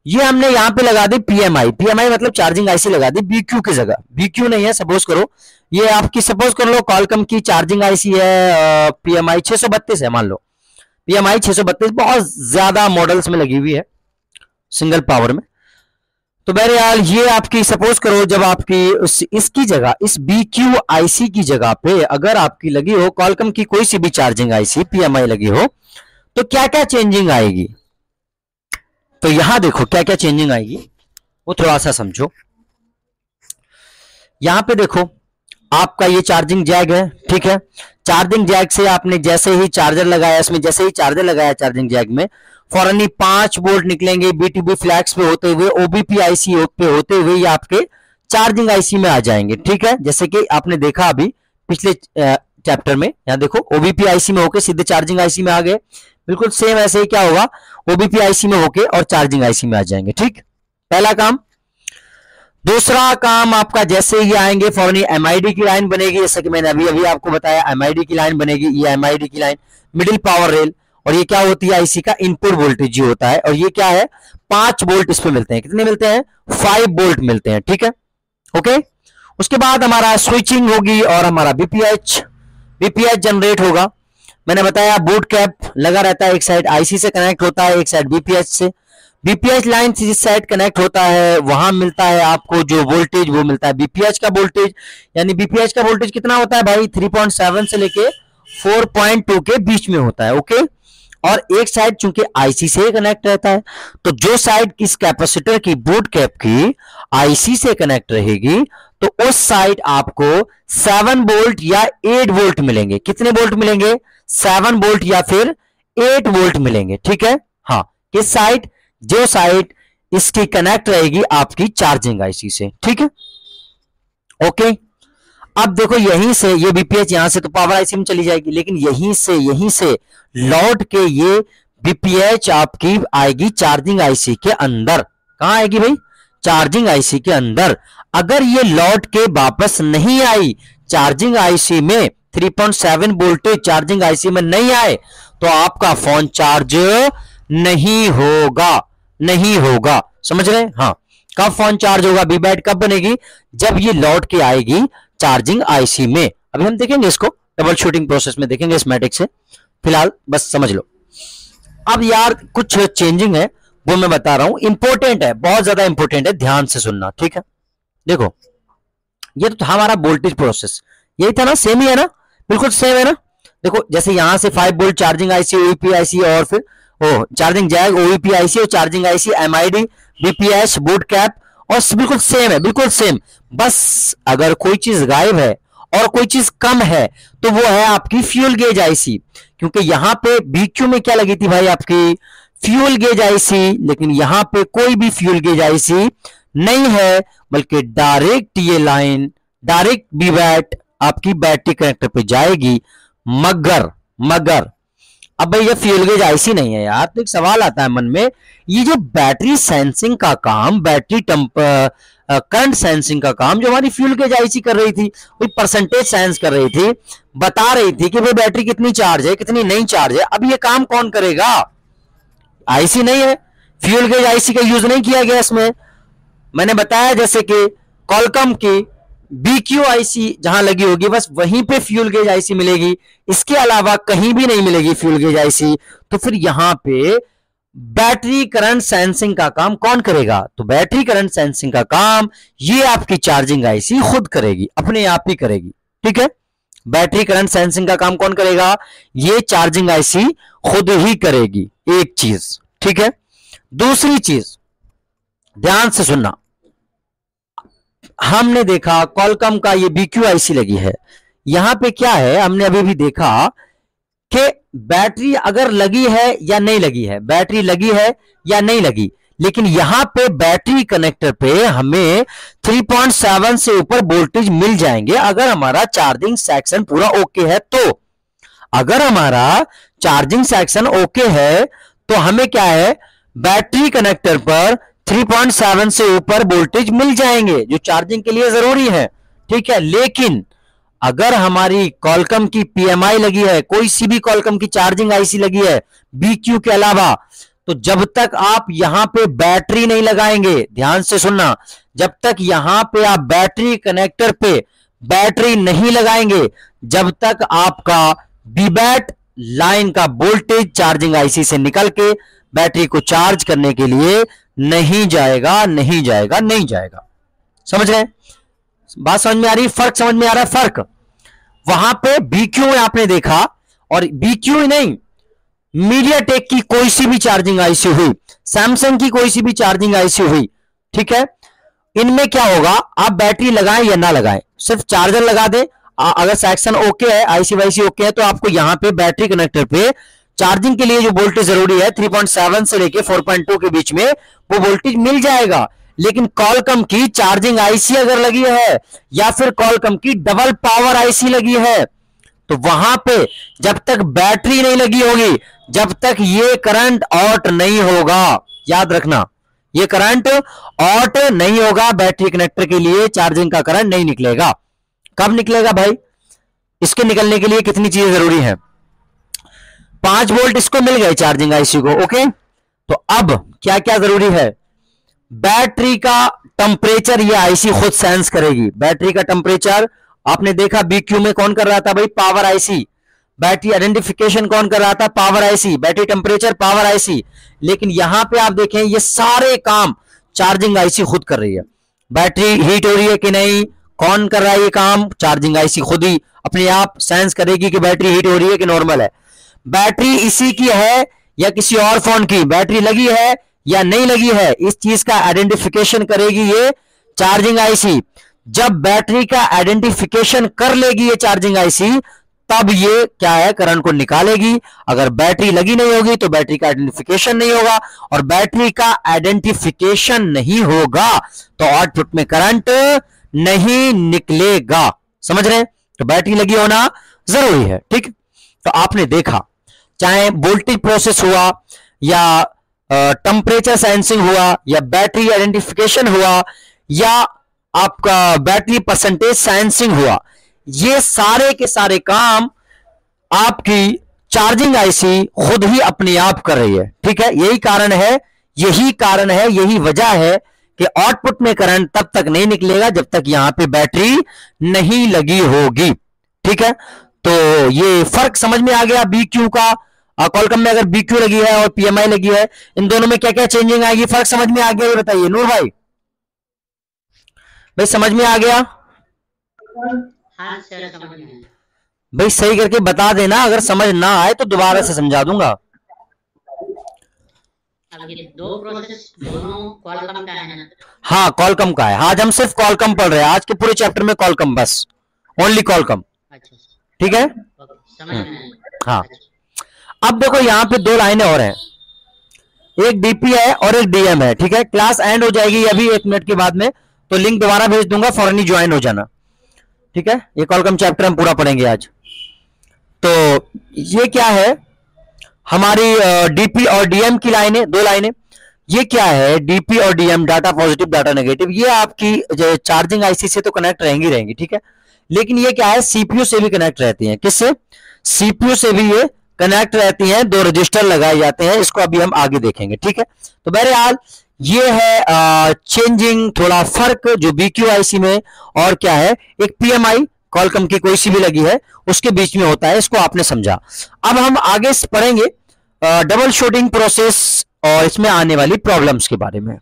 S1: ये हमने यहां पे लगा दी PMI मतलब चार्जिंग आईसी लगा दी BQ की जगह, BQ नहीं है, सपोज करो ये आपकी, सपोज कर लो कॉलकम की चार्जिंग आईसी है, PMI 632 है, मान लो PMI 632, बहुत ज्यादा मॉडल्स में लगी हुई है सिंगल पावर में। तो बहरहाल ये आपकी, सपोज करो जब आपकी इसकी जगह, इस BQ आईसी की जगह पे अगर आपकी लगी हो कॉलकम की कोई सी भी चार्जिंग आईसी PMI लगी हो, तो क्या क्या चेंजिंग आएगी। तो यहां देखो क्या क्या चेंजिंग आएगी, वो थोड़ा सा समझो। यहां पे देखो आपका ये चार्जिंग जैक है, ठीक है। चार्जिंग जैक से आपने जैसे ही चार्जर लगाया, इसमें जैसे ही चार्जर लगाया चार्जिंग जैक में, फौरन ही 5 वोल्ट निकलेंगे B2B फ्लैग्स पे होते हुए, OBP आईसी पे होते हुए ये आपके चार्जिंग आईसी में आ जाएंगे। ठीक है, जैसे कि आपने देखा अभी पिछले चैप्टर में, यहां देखो OBP आईसी में होके सीधे चार्जिंग आईसी में आ गए। बिल्कुल सेम ऐसे ही क्या होगा, OBP आईसी में होके और चार्जिंग आईसी में आ जाएंगे। ठीक, पहला काम। दूसरा काम आपका जैसे ही आएंगे फौरन ही MID की लाइन बनेगी, जैसे कि मैंने अभी अभी आपको बताया MID की लाइन बनेगी। ये MID की लाइन मिडिल पावर रेल, और ये क्या होती है, आईसी का इनपुट वोल्टेज जी होता है, और ये क्या है 5 वोल्ट इस पे मिलते हैं। कितने मिलते हैं, 5 वोल्ट मिलते हैं। ठीक है, ओके। उसके बाद हमारा स्विचिंग होगी और हमारा बीपीएच जनरेट होगा। मैंने बताया बूट कैप लगा रहता है, एक साइड आईसी से कनेक्ट होता है, एक साइड बीपीएच से। बीपीएच लाइन से जिस साइड कनेक्ट होता है वहां मिलता है आपको जो वोल्टेज, वो मिलता है बीपीएच का वोल्टेज। यानी बीपीएच का वोल्टेज कितना होता है भाई, 3.7 से लेके 4.2 के बीच में होता है। ओके, और एक साइड चूंकि आईसी से कनेक्ट रहता है, तो जो साइड इस कैपेसिटर की बूट कैप की आईसी से कनेक्ट रहेगी, तो उस साइड आपको 7 वोल्ट या 8 वोल्ट मिलेंगे। कितने वोल्ट मिलेंगे, 7 वोल्ट या फिर 8 वोल्ट मिलेंगे। ठीक है, हाँ, किस साइड, जो साइड इसकी कनेक्ट रहेगी आपकी चार्जिंग आईसी से। ठीक है, ओके। अब देखो यहीं से ये बीपीएच यहां से तो पावर आईसी में चली जाएगी, लेकिन यहीं से लौट के ये बीपीएच आपकी आएगी चार्जिंग आईसी के अंदर। कहां आएगी भाई, चार्जिंग आईसी के अंदर। अगर ये लौट के वापस नहीं आई चार्जिंग आईसी में, 3.7 वोल्टेज चार्जिंग आईसी में नहीं आए, तो आपका फोन चार्ज नहीं होगा। समझ रहे हैं, हाँ। कब फोन चार्ज होगा, बीबैट कब बनेगी, जब ये लौट के आएगी चार्जिंग आईसी में। अभी हम देखेंगे इसको डबल शूटिंग प्रोसेस में, देखेंगे स्कीमेटिक से, फिलहाल बस समझ लो। अब यार कुछ चेंजिंग है वो मैं बता रहा हूं, इंपॉर्टेंट है, बहुत ज्यादा इंपॉर्टेंट है, ध्यान से सुनना। ठीक है, देखो ये तो था हमारा वोल्टेज प्रोसेस, यही था ना, सेम ही है ना, बिल्कुल सेम है ना। देखो जैसे यहां से 5 वोल्ट चार्जिंग आईसी, ओईपी आईसी, और फिर चार्जिंग जैक, ओईपी आईसी और charging IC, MID, BPH, boot cap, और बिल्कुल सेम है, बिल्कुल सेम। बस अगर कोई चीज गायब है और कोई चीज कम है तो वो है आपकी फ्यूल गेज आईसी, क्योंकि यहां पे बीक्यू में क्या लगी थी भाई, आपकी फ्यूल गेज आईसी, लेकिन यहां पे कोई भी फ्यूल गेज आईसी नहीं है, बल्कि डायरेक्ट ये लाइन डायरेक्ट बीवैट आपकी बैटरी कनेक्टर पे जाएगी। मगर अब भाई ये फ्यूल गेज आईसी नहीं है यार, तो एक सवाल आता है मन में, ये जो बैटरी सेंसिंग का काम, बैटरी करंट सेंसिंग का काम जो हमारी फ्यूल गेज आईसी कर रही थी, कोई परसेंटेज सेंस कर रही थी, बता रही थी कि भाई बैटरी कितनी चार्ज है कितनी नहीं चार्ज है। अब ये काम कौन करेगा, आईसी नहीं है, फ्यूल गेज आईसी का यूज नहीं किया गया इसमें। मैंने बताया जैसे कि कॉलकॉम की BQ आईसी जहां लगी होगी बस वहीं पे फ्यूल गेज आईसी मिलेगी, इसके अलावा कहीं भी नहीं मिलेगी फ्यूल गेज आईसी। तो फिर यहां पे बैटरी करंट सेंसिंग का काम कौन करेगा, तो बैटरी करंट सेंसिंग का काम ये आपकी चार्जिंग आईसी खुद करेगी, अपने आप ही करेगी। ठीक है, बैटरी करंट सेंसिंग का काम कौन करेगा, ये चार्जिंग आईसी खुद ही करेगी, एक चीज। ठीक है, दूसरी चीज ध्यान से सुनना, हमने देखा कॉलकॉम का ये BQ आईसी लगी है, यहां पे क्या है, हमने अभी भी देखा कि बैटरी अगर लगी है या नहीं लगी है, बैटरी लगी है या नहीं लगी, लेकिन यहां पे बैटरी कनेक्टर पे हमें 3.7 से ऊपर वोल्टेज मिल जाएंगे अगर हमारा चार्जिंग सेक्शन पूरा ओके है। तो अगर हमारा चार्जिंग सेक्शन ओके है तो हमें क्या है, बैटरी कनेक्टर पर 3.7 से ऊपर वोल्टेज मिल जाएंगे जो चार्जिंग के लिए जरूरी है। ठीक है, लेकिन अगर हमारी कॉलकॉम की PMI लगी है, कोई सी भी कॉलकॉम की चार्जिंग आईसी लगी है BQ के अलावा, तो जब तक आप यहां पे बैटरी नहीं लगाएंगे, ध्यान से सुनना, जब तक यहां पे आप बैटरी कनेक्टर पे बैटरी नहीं लगाएंगे, जब तक आपका बीबैट लाइन का वोल्टेज चार्जिंग आईसी से निकल के बैटरी को चार्ज करने के लिए नहीं जाएगा। समझ रहे हैं, बात समझ में आ रही है, फर्क समझ में आ रहा है, फर्क वहां पे BQ में आपने देखा, और BQ नहीं, मीडियाटेक की कोई सी भी चार्जिंग आईसी हुई, सैमसंग की कोई सी भी चार्जिंग आईसी हुई, ठीक है, इनमें क्या होगा, आप बैटरी लगाएं या ना लगाएं, सिर्फ चार्जर लगा दें, अगर सेक्शन ओके है, आईसी वाईसी ओके है, तो आपको यहां पे बैटरी कनेक्टर पे चार्जिंग के लिए जो वोल्टेज जरूरी है 3.7 से लेके 4.2 के बीच में वो वोल्टेज मिल जाएगा। लेकिन कॉलकम की चार्जिंग आईसी अगर लगी है या फिर कॉलकम की डबल पावर आईसी लगी है तो वहां पे जब तक बैटरी नहीं लगी होगी, जब तक ये करंट ऑट नहीं होगा, याद रखना ये करंट ऑट नहीं होगा, बैटरी कनेक्टर के लिए चार्जिंग का करंट नहीं निकलेगा। कब निकलेगा भाई? इसके निकलने के लिए कितनी चीजें जरूरी है? 5 वोल्ट इसको मिल गए चार्जिंग आईसी को, ओके। तो अब क्या क्या जरूरी है? बैटरी का टेम्परेचर ये आईसी खुद सेंस करेगी। बैटरी का टेम्परेचर आपने देखा बीक्यू में कौन कर रहा था भाई? Power IC. बैटरी आइडेंटिफिकेशन कौन कर रहा था? Power IC. Battery temperature power IC. लेकिन यहां पे आप देखें ये सारे काम चार्जिंग आईसी खुद कर रही है। बैटरी हीट हो रही है कि नहीं, कौन कर रहा है ये काम? चार्जिंग आईसी खुद ही अपने आप सेंस करेगी कि बैटरी हीट हो रही है कि नॉर्मल है। बैटरी इसी की है या किसी और फोन की, बैटरी लगी है या नहीं लगी है, इस चीज का आइडेंटिफिकेशन करेगी ये चार्जिंग आईसी। जब बैटरी का आइडेंटिफिकेशन कर लेगी ये चार्जिंग आईसी तब ये क्या है? करंट को निकालेगी। अगर बैटरी लगी नहीं होगी तो बैटरी का आइडेंटिफिकेशन नहीं होगा, और बैटरी का आइडेंटिफिकेशन नहीं होगा तो आउटपुट में करंट नहीं निकलेगा। समझ रहे हैं? तो बैटरी लगी होना जरूरी है, ठीक। तो आपने देखा चाहे वोल्टेज प्रोसेस हुआ या टेम्परेचर सेंसिंग हुआ या बैटरी आइडेंटिफिकेशन हुआ या आपका बैटरी परसेंटेज सेंसिंग हुआ, ये सारे के सारे काम आपकी चार्जिंग आईसी खुद ही अपने आप कर रही है, ठीक है। यही कारण है, यही वजह है कि आउटपुट में करंट तब तक नहीं निकलेगा जब तक यहां पे बैटरी नहीं लगी होगी, ठीक है। तो ये फर्क समझ में आ गया बीक्यू का। कॉलकम में अगर बीक्यू लगी है और पीएमआई लगी है, इन दोनों में क्या क्या चेंजिंग आएगी, फर्क समझ में आ गया? ये बताइए नूर भाई, समझ में आ गया?
S3: हाँ सर, समझ में आया।
S1: भाई सही करके बता देना, अगर समझ ना आए तो दोबारा से समझा दूंगा।
S3: अब ये दो प्रोसेस दोनों कॉलकम का है ना?
S1: हाँ कॉलकम का है। आज हम सिर्फ कॉलकम पढ़ रहे हैं, आज के पूरे चैप्टर में कॉलकम, बस ओनली कॉलकम,
S3: अच्छा
S1: ठीक है।
S3: समझ में आया।
S1: हाँ अब देखो यहाँ पे 2 लाइनें और हैं, एक डीपी है और एक डीएम है, ठीक है। क्लास एंड हो जाएगी अभी 1 मिनट के बाद में, तो लिंक दोबारा भेज दूंगा, फौरन ज्वाइन हो जाना, ठीक है। ये कॉलकम चैप्टर हम पूरा पढ़ेंगे आज। तो ये क्या है? हमारी डीपी और डीएम की लाइनें, 2 लाइनें। ये क्या है? डीपी और DM, data positive data negative, ये आपकी चार्जिंग आईसी से तो कनेक्ट रहेंगी, ठीक है। लेकिन ये क्या है? सीपीयू से भी कनेक्ट रहती हैं। किससे? सीपीयू से भी ये कनेक्ट रहती हैं। 2 रजिस्टर लगाए जाते हैं, इसको अभी हम आगे देखेंगे, ठीक है। तो बहरहाल ये है चेंजिंग, थोड़ा फर्क जो बीक्यूआईसी में और क्या है, एक पीएमआई कॉलकम की कोई सी भी लगी है उसके बीच में होता है, इसको आपने समझा। अब हम आगे पढ़ेंगे डबल शूटिंग प्रोसेस और इसमें आने वाली प्रॉब्लम्स के बारे में।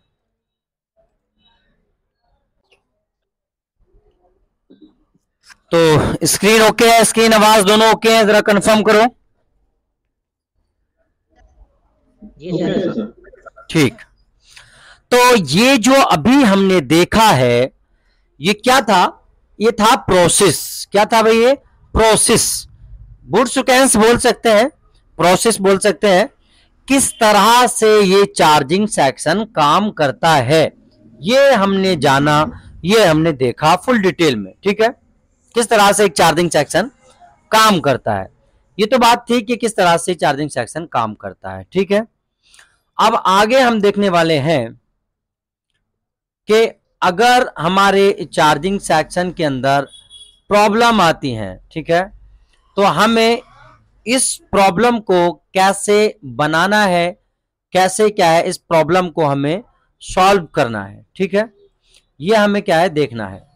S1: तो स्क्रीन ओके है, स्क्रीन आवाज दोनों ओके है, जरा कंफर्म करो।
S3: जी सर।
S1: ठीक। तो ये जो अभी हमने देखा है ये क्या था? ये था प्रोसेस। क्या था भाई? ये प्रोसेस, बुटसुकेंस बोल सकते हैं, प्रोसेस बोल सकते हैं। किस तरह से ये चार्जिंग सेक्शन काम करता है ये हमने जाना, ये हमने देखा फुल डिटेल में, ठीक है। किस तरह से एक चार्जिंग सेक्शन काम करता है, ये तो बात थी कि किस तरह से चार्जिंग सेक्शन काम करता है, ठीक है। अब आगे हम देखने वाले हैं कि अगर हमारे चार्जिंग सेक्शन के अंदर प्रॉब्लम आती है, ठीक है, तो हमें इस प्रॉब्लम को कैसे बनाना है, कैसे क्या है इस प्रॉब्लम को हमें सॉल्व करना है, ठीक है। ये हमें क्या है देखना है।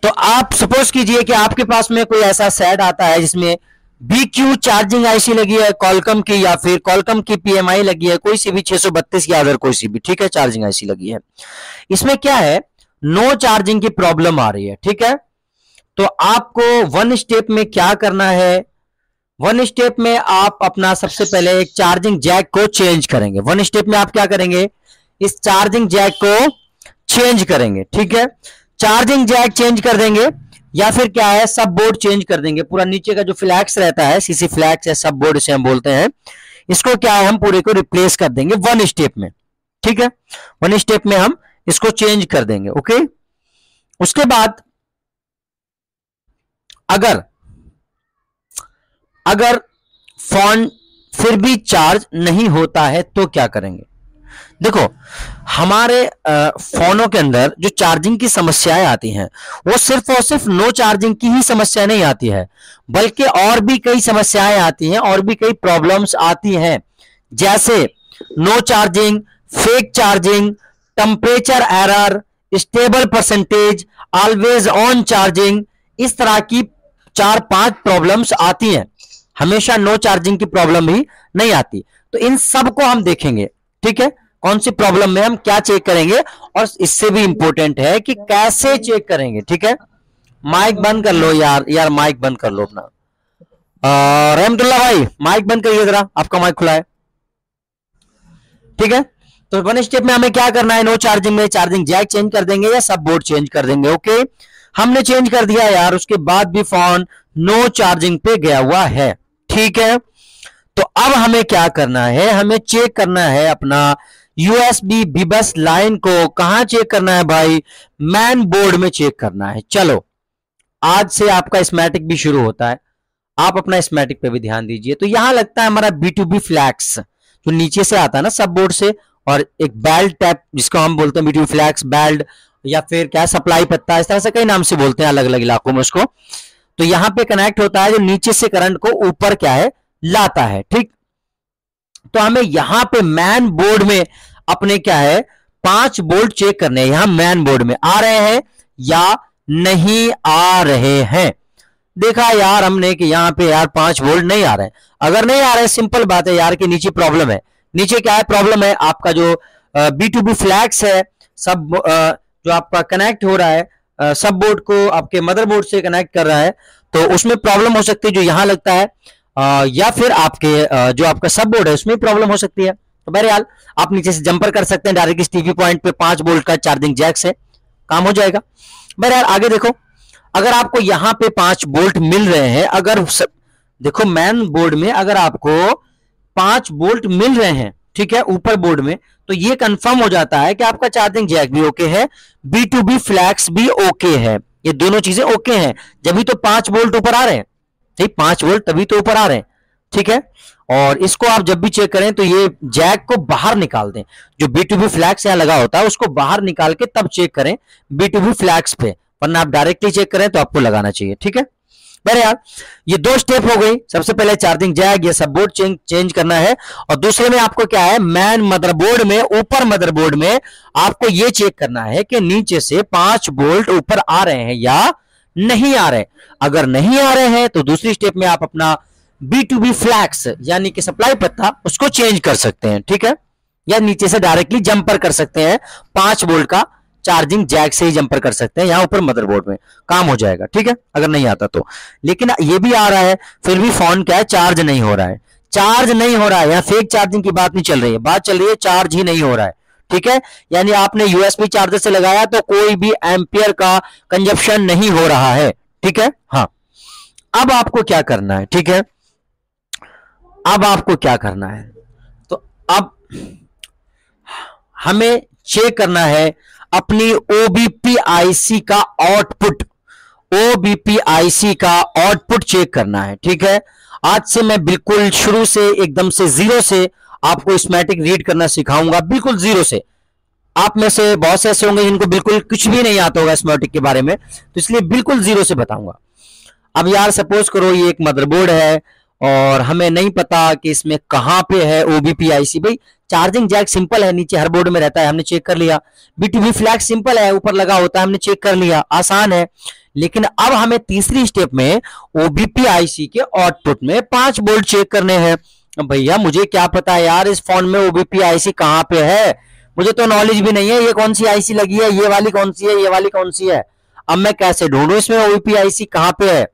S1: तो आप सपोज कीजिए कि आपके पास में कोई ऐसा सेट आता है जिसमें BQ चार्जिंग आईसी लगी है कॉलकम की, या फिर कॉलकम की PMI लगी है, कोई सी भी 632 या अदर कोई सी भी, ठीक है, चार्जिंग आईसी लगी है। इसमें क्या है, नो चार्जिंग की प्रॉब्लम आ रही है, ठीक है। तो आपको 1 स्टेप में क्या करना है? 1 स्टेप में आप अपना सबसे पहले एक चार्जिंग जैक को चेंज करेंगे। 1 स्टेप में आप क्या करेंगे? इस चार्जिंग जैक को चेंज करेंगे, ठीक है। चार्जिंग जैक चेंज कर देंगे। या फिर क्या है, सब बोर्ड चेंज कर देंगे। पूरा नीचे का जो फ्लैक्स रहता है, सीसी फ्लैक्स या सब बोर्ड इसे हम बोलते हैं, इसको क्या है हम पूरे को रिप्लेस कर देंगे वन स्टेप में। ठीक है, वन स्टेप में हम इसको चेंज कर देंगे। ओके, उसके बाद अगर फोन फिर भी चार्ज नहीं होता है तो क्या करेंगे? देखो, हमारे फोनों के अंदर जो चार्जिंग की समस्याएं आती हैं वो सिर्फ और सिर्फ नो चार्जिंग की ही समस्या नहीं आती है, बल्कि और भी कई समस्याएं आती हैं और भी कई प्रॉब्लम्स आती हैं, जैसे no charging, fake charging, temperature error, stable percentage, always on charging. इस तरह की 4-5 प्रॉब्लम्स आती हैं। हमेशा नो चार्जिंग की प्रॉब्लम ही नहीं आती। तो इन सब को हम देखेंगे। ठीक है, कौन सी प्रॉब्लम में हम क्या चेक करेंगे, और इससे भी इंपॉर्टेंट है कि कैसे चेक करेंगे। ठीक है, माइक बंद कर लो यार माइक बंद कर लो अपना। रहमतुल्लाह भाई माइक बंद करिए जरा, आपका माइक खुला है। ठीक है, तो वन स्टेप में हमें क्या करना है, नो चार्जिंग में चार्जिंग जैक चेंज कर देंगे या सब बोर्ड चेंज कर देंगे। ओके, हमने चेंज कर दिया यार, उसके बाद भी फोन नो चार्जिंग पे गया हुआ है। ठीक है, तो अब हमें क्या करना है, हमें चेक करना है अपना यूएसबी बीबस लाइन को। कहां चेक करना है भाई? मैन बोर्ड में चेक करना है। चलो, आज से आपका स्मैटिक भी शुरू होता है, आप अपना स्मैटिक पे भी ध्यान दीजिए। तो यहां लगता है हमारा B2B फ्लैक्स, जो नीचे से आता है ना सब बोर्ड से, और एक बेल्ट टैप जिसको हम बोलते हैं B2B फ्लैक्स, बेल्ट या फिर क्या सप्लाई पत्ता, इस तरह से कई नाम से बोलते हैं अलग अलग इलाकों में उसको। तो यहां पे कनेक्ट होता है जो नीचे से करंट को ऊपर क्या है लाता है। ठीक, तो हमें यहां पे मैन बोर्ड में अपने क्या है 5 बोल्ट चेक करने हैं। यहां मैन बोर्ड में आ रहे हैं या नहीं आ रहे हैं। देखा यार हमने कि यहां पे यार 5 वोल्ट नहीं आ रहे हैं। अगर नहीं आ रहे, सिंपल बात है यार कि नीचे प्रॉब्लम है। नीचे क्या है प्रॉब्लम है? आपका जो B2B फ्लैक्स है, सब जो आपका कनेक्ट हो रहा है सब बोर्ड को आपके मदरबोर्ड से कनेक्ट कर रहा है, तो उसमें प्रॉब्लम हो सकती है जो यहां लगता है, या फिर आपके जो आपका सब बोर्ड है उसमें प्रॉब्लम हो सकती है। तो बहरहाल आप नीचे से जंपर कर सकते हैं, डायरेक्ट इस टीवी पॉइंट पे 5 वोल्ट का चार्जिंग जैक से काम हो जाएगा। बहरहाल आगे देखो, अगर आपको यहां पे 5 वोल्ट मिल रहे हैं, देखो मैन बोर्ड में अगर आपको 5 वोल्ट मिल रहे हैं, ठीक है, ऊपर बोर्ड में, तो ये कंफर्म हो जाता है कि आपका चार्जिंग जैक भी ओके है, B2B फ्लैक्स भी ओके है। ये दोनों चीजें ओके हैं, जब तो 5 वोल्ट ऊपर आ रहे हैं। ठीक, 5 वोल्ट तभी तो ऊपर आ रहे हैं। ठीक है, और इसको आप जब भी चेक करें तो ये जैक को बाहर निकाल दें, जो B2B फ्लैक्स यहां लगा होता है उसको बाहर निकाल के तब चेक करें B2B फ्लैक्स पे, वरना आप डायरेक्टली चेक करें तो आपको लगाना चाहिए। ठीक है, बहरहाल ये 2 स्टेप हो गई। सबसे पहले चार्जिंग जैक ये सब बोर्ड चेंज करना है, और दूसरे में आपको क्या है, मैन मदरबोर्ड में, ऊपर मदरबोर्ड में आपको ये चेक करना है कि नीचे से 5 वोल्ट ऊपर आ रहे हैं या नहीं आ रहे। अगर नहीं आ रहे हैं तो दूसरी स्टेप में आप अपना B2B फ्लैक्स यानी कि सप्लाई पत्ता उसको चेंज कर सकते हैं। ठीक है, या नीचे से डायरेक्टली जंपर कर सकते हैं, 5 वोल्ट का चार्जिंग जैक से ही जंपर कर सकते हैं, यहां ऊपर मदरबोर्ड में काम हो जाएगा। ठीक है, अगर नहीं आता तो। लेकिन ये भी आ रहा है, फिर भी फोन क्या है, चार्ज नहीं हो रहा है। चार्ज नहीं हो रहा है, यहां फेक चार्जिंग की बात नहीं चल रही है, बात चल रही है चार्ज ही नहीं हो रहा है। ठीक है, यानी आपने USB चार्जर से लगाया तो कोई भी एम्पियर का कंजप्शन नहीं हो रहा है। ठीक है, हाँ, अब आपको क्या करना है? ठीक है, अब आपको क्या करना है, तो अब हमें चेक करना है अपनी OBP IC का आउटपुट। OBP IC का आउटपुट चेक करना है। ठीक है, आज से मैं बिल्कुल शुरू से एकदम से जीरो से आपको स्कीमेटिक रीड करना सिखाऊंगा, बिल्कुल जीरो से। आप में से बहुत से ऐसे होंगे जिनको बिल्कुल कुछ भी नहीं आता होगा स्कीमेटिक के बारे में, तो इसलिए बिल्कुल जीरो से बताऊंगा। अब यार सपोज करो ये एक मदरबोर्ड है और हमें नहीं पता कि इसमें कहां पे है OBP IC। भाई चार्जिंग जैक सिंपल है, नीचे हर बोर्ड में रहता है, हमने चेक कर लिया। B2B फ्लैक्स सिंपल है, ऊपर लगा होता है, हमने चेक कर लिया, आसान है। लेकिन अब हमें तीसरी स्टेप में OBP IC के आउटपुट में 5 वोल्ट चेक करने हैं। भैया मुझे क्या पता है यार इस फोन में OBP IC कहां पे है, मुझे तो नॉलेज भी नहीं है, ये कौन सी IC लगी है, ये वाली कौन सी है, ये वाली कौन सी है। अब मैं कैसे ढूंढूं इसमें OBP IC कहां पे है?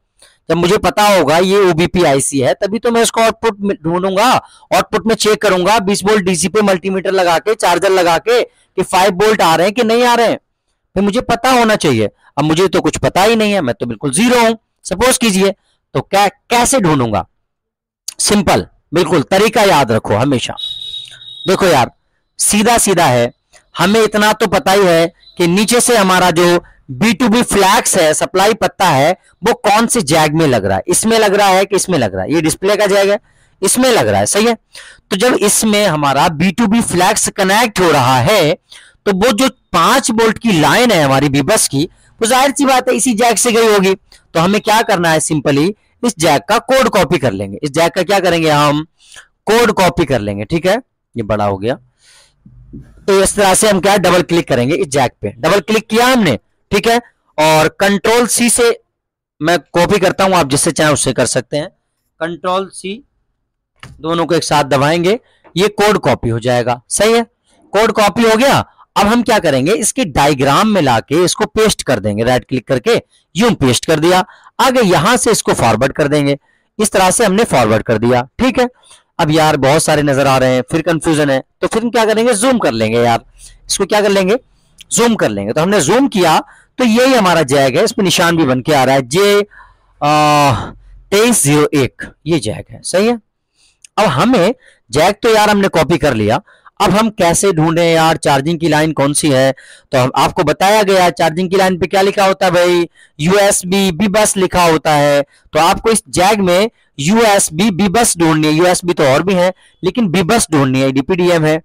S1: जब मुझे पता होगा ये OBP IC है तभी तो मैं इसको आउटपुट ढूंढूंगा, आउटपुट में चेक करूंगा 20 वोल्ट DC पे मल्टीमीटर लगा के, चार्जर लगा के, कि 5 वोल्ट आ रहे हैं कि नहीं आ रहे हैं। फिर मुझे पता होना चाहिए। अब मुझे तो कुछ पता ही नहीं है, मैं तो बिल्कुल जीरो हूं सपोज कीजिए, तो क्या कैसे ढूंढूंगा? सिंपल, बिल्कुल तरीका याद रखो हमेशा। देखो यार, सीधा सीधा है, हमें इतना तो पता ही है कि नीचे से हमारा जो B2B फ्लैग्स है, सप्लाई पत्ता है, वो कौन से जैग में लग रहा है, इसमें लग रहा है कि इसमें लग रहा है? ये डिस्प्ले का जैग है, इसमें लग रहा है, सही है। तो जब इसमें हमारा B2B फ्लैग्स कनेक्ट हो रहा है, तो वो जो 5 वोल्ट की लाइन है हमारी बीबस की, वो जाहिर सी बात है इसी जैग से गई होगी। तो हमें क्या करना है, सिंपली इस जैग का कोड कॉपी कर लेंगे। इस जैग का क्या करेंगे, हम कोड कॉपी कर लेंगे, ठीक है। ये बड़ा हो गया, तो इस तरह से हम क्या डबल क्लिक करेंगे इस जैक पे, डबल क्लिक किया हमने, ठीक है। और कंट्रोल सी से मैं कॉपी करता हूं, आप जिससे चाहे उससे कर सकते हैं। कंट्रोल सी दोनों को एक साथ दबाएंगे, ये कोड कॉपी हो जाएगा, सही है। कोड कॉपी हो गया। अब हम क्या करेंगे, इसके डायग्राम में लाके इसको पेस्ट कर देंगे, राइट क्लिक करके यूं पेस्ट कर दिया। आगे यहां से इसको फॉरवर्ड कर देंगे, इस तरह से हमने फॉरवर्ड कर दिया, ठीक है। अब यार बहुत सारे नजर आ रहे हैं, फिर कंफ्यूजन है, तो फिर क्या करेंगे, जूम कर लेंगे यार, इसको क्या कर लेंगे, जूम कर लेंगे। तो हमने जूम किया तो यही हमारा जैग है, इसमें निशान भी बन के आ रहा है, J2301 ये जैग है, सही है। अब हमें जैग तो यार हमने कॉपी कर लिया, अब हम कैसे ढूंढे यार चार्जिंग की लाइन कौन सी है? तो हम आपको बताया गया चार्जिंग की लाइन पे क्या लिखा होता है भाई, USB B बस लिखा होता है। तो आपको इस जैग में USB B बस ढूंढनी है, USB तो और भी है लेकिन B बस ढूंढनी है, DPDM है।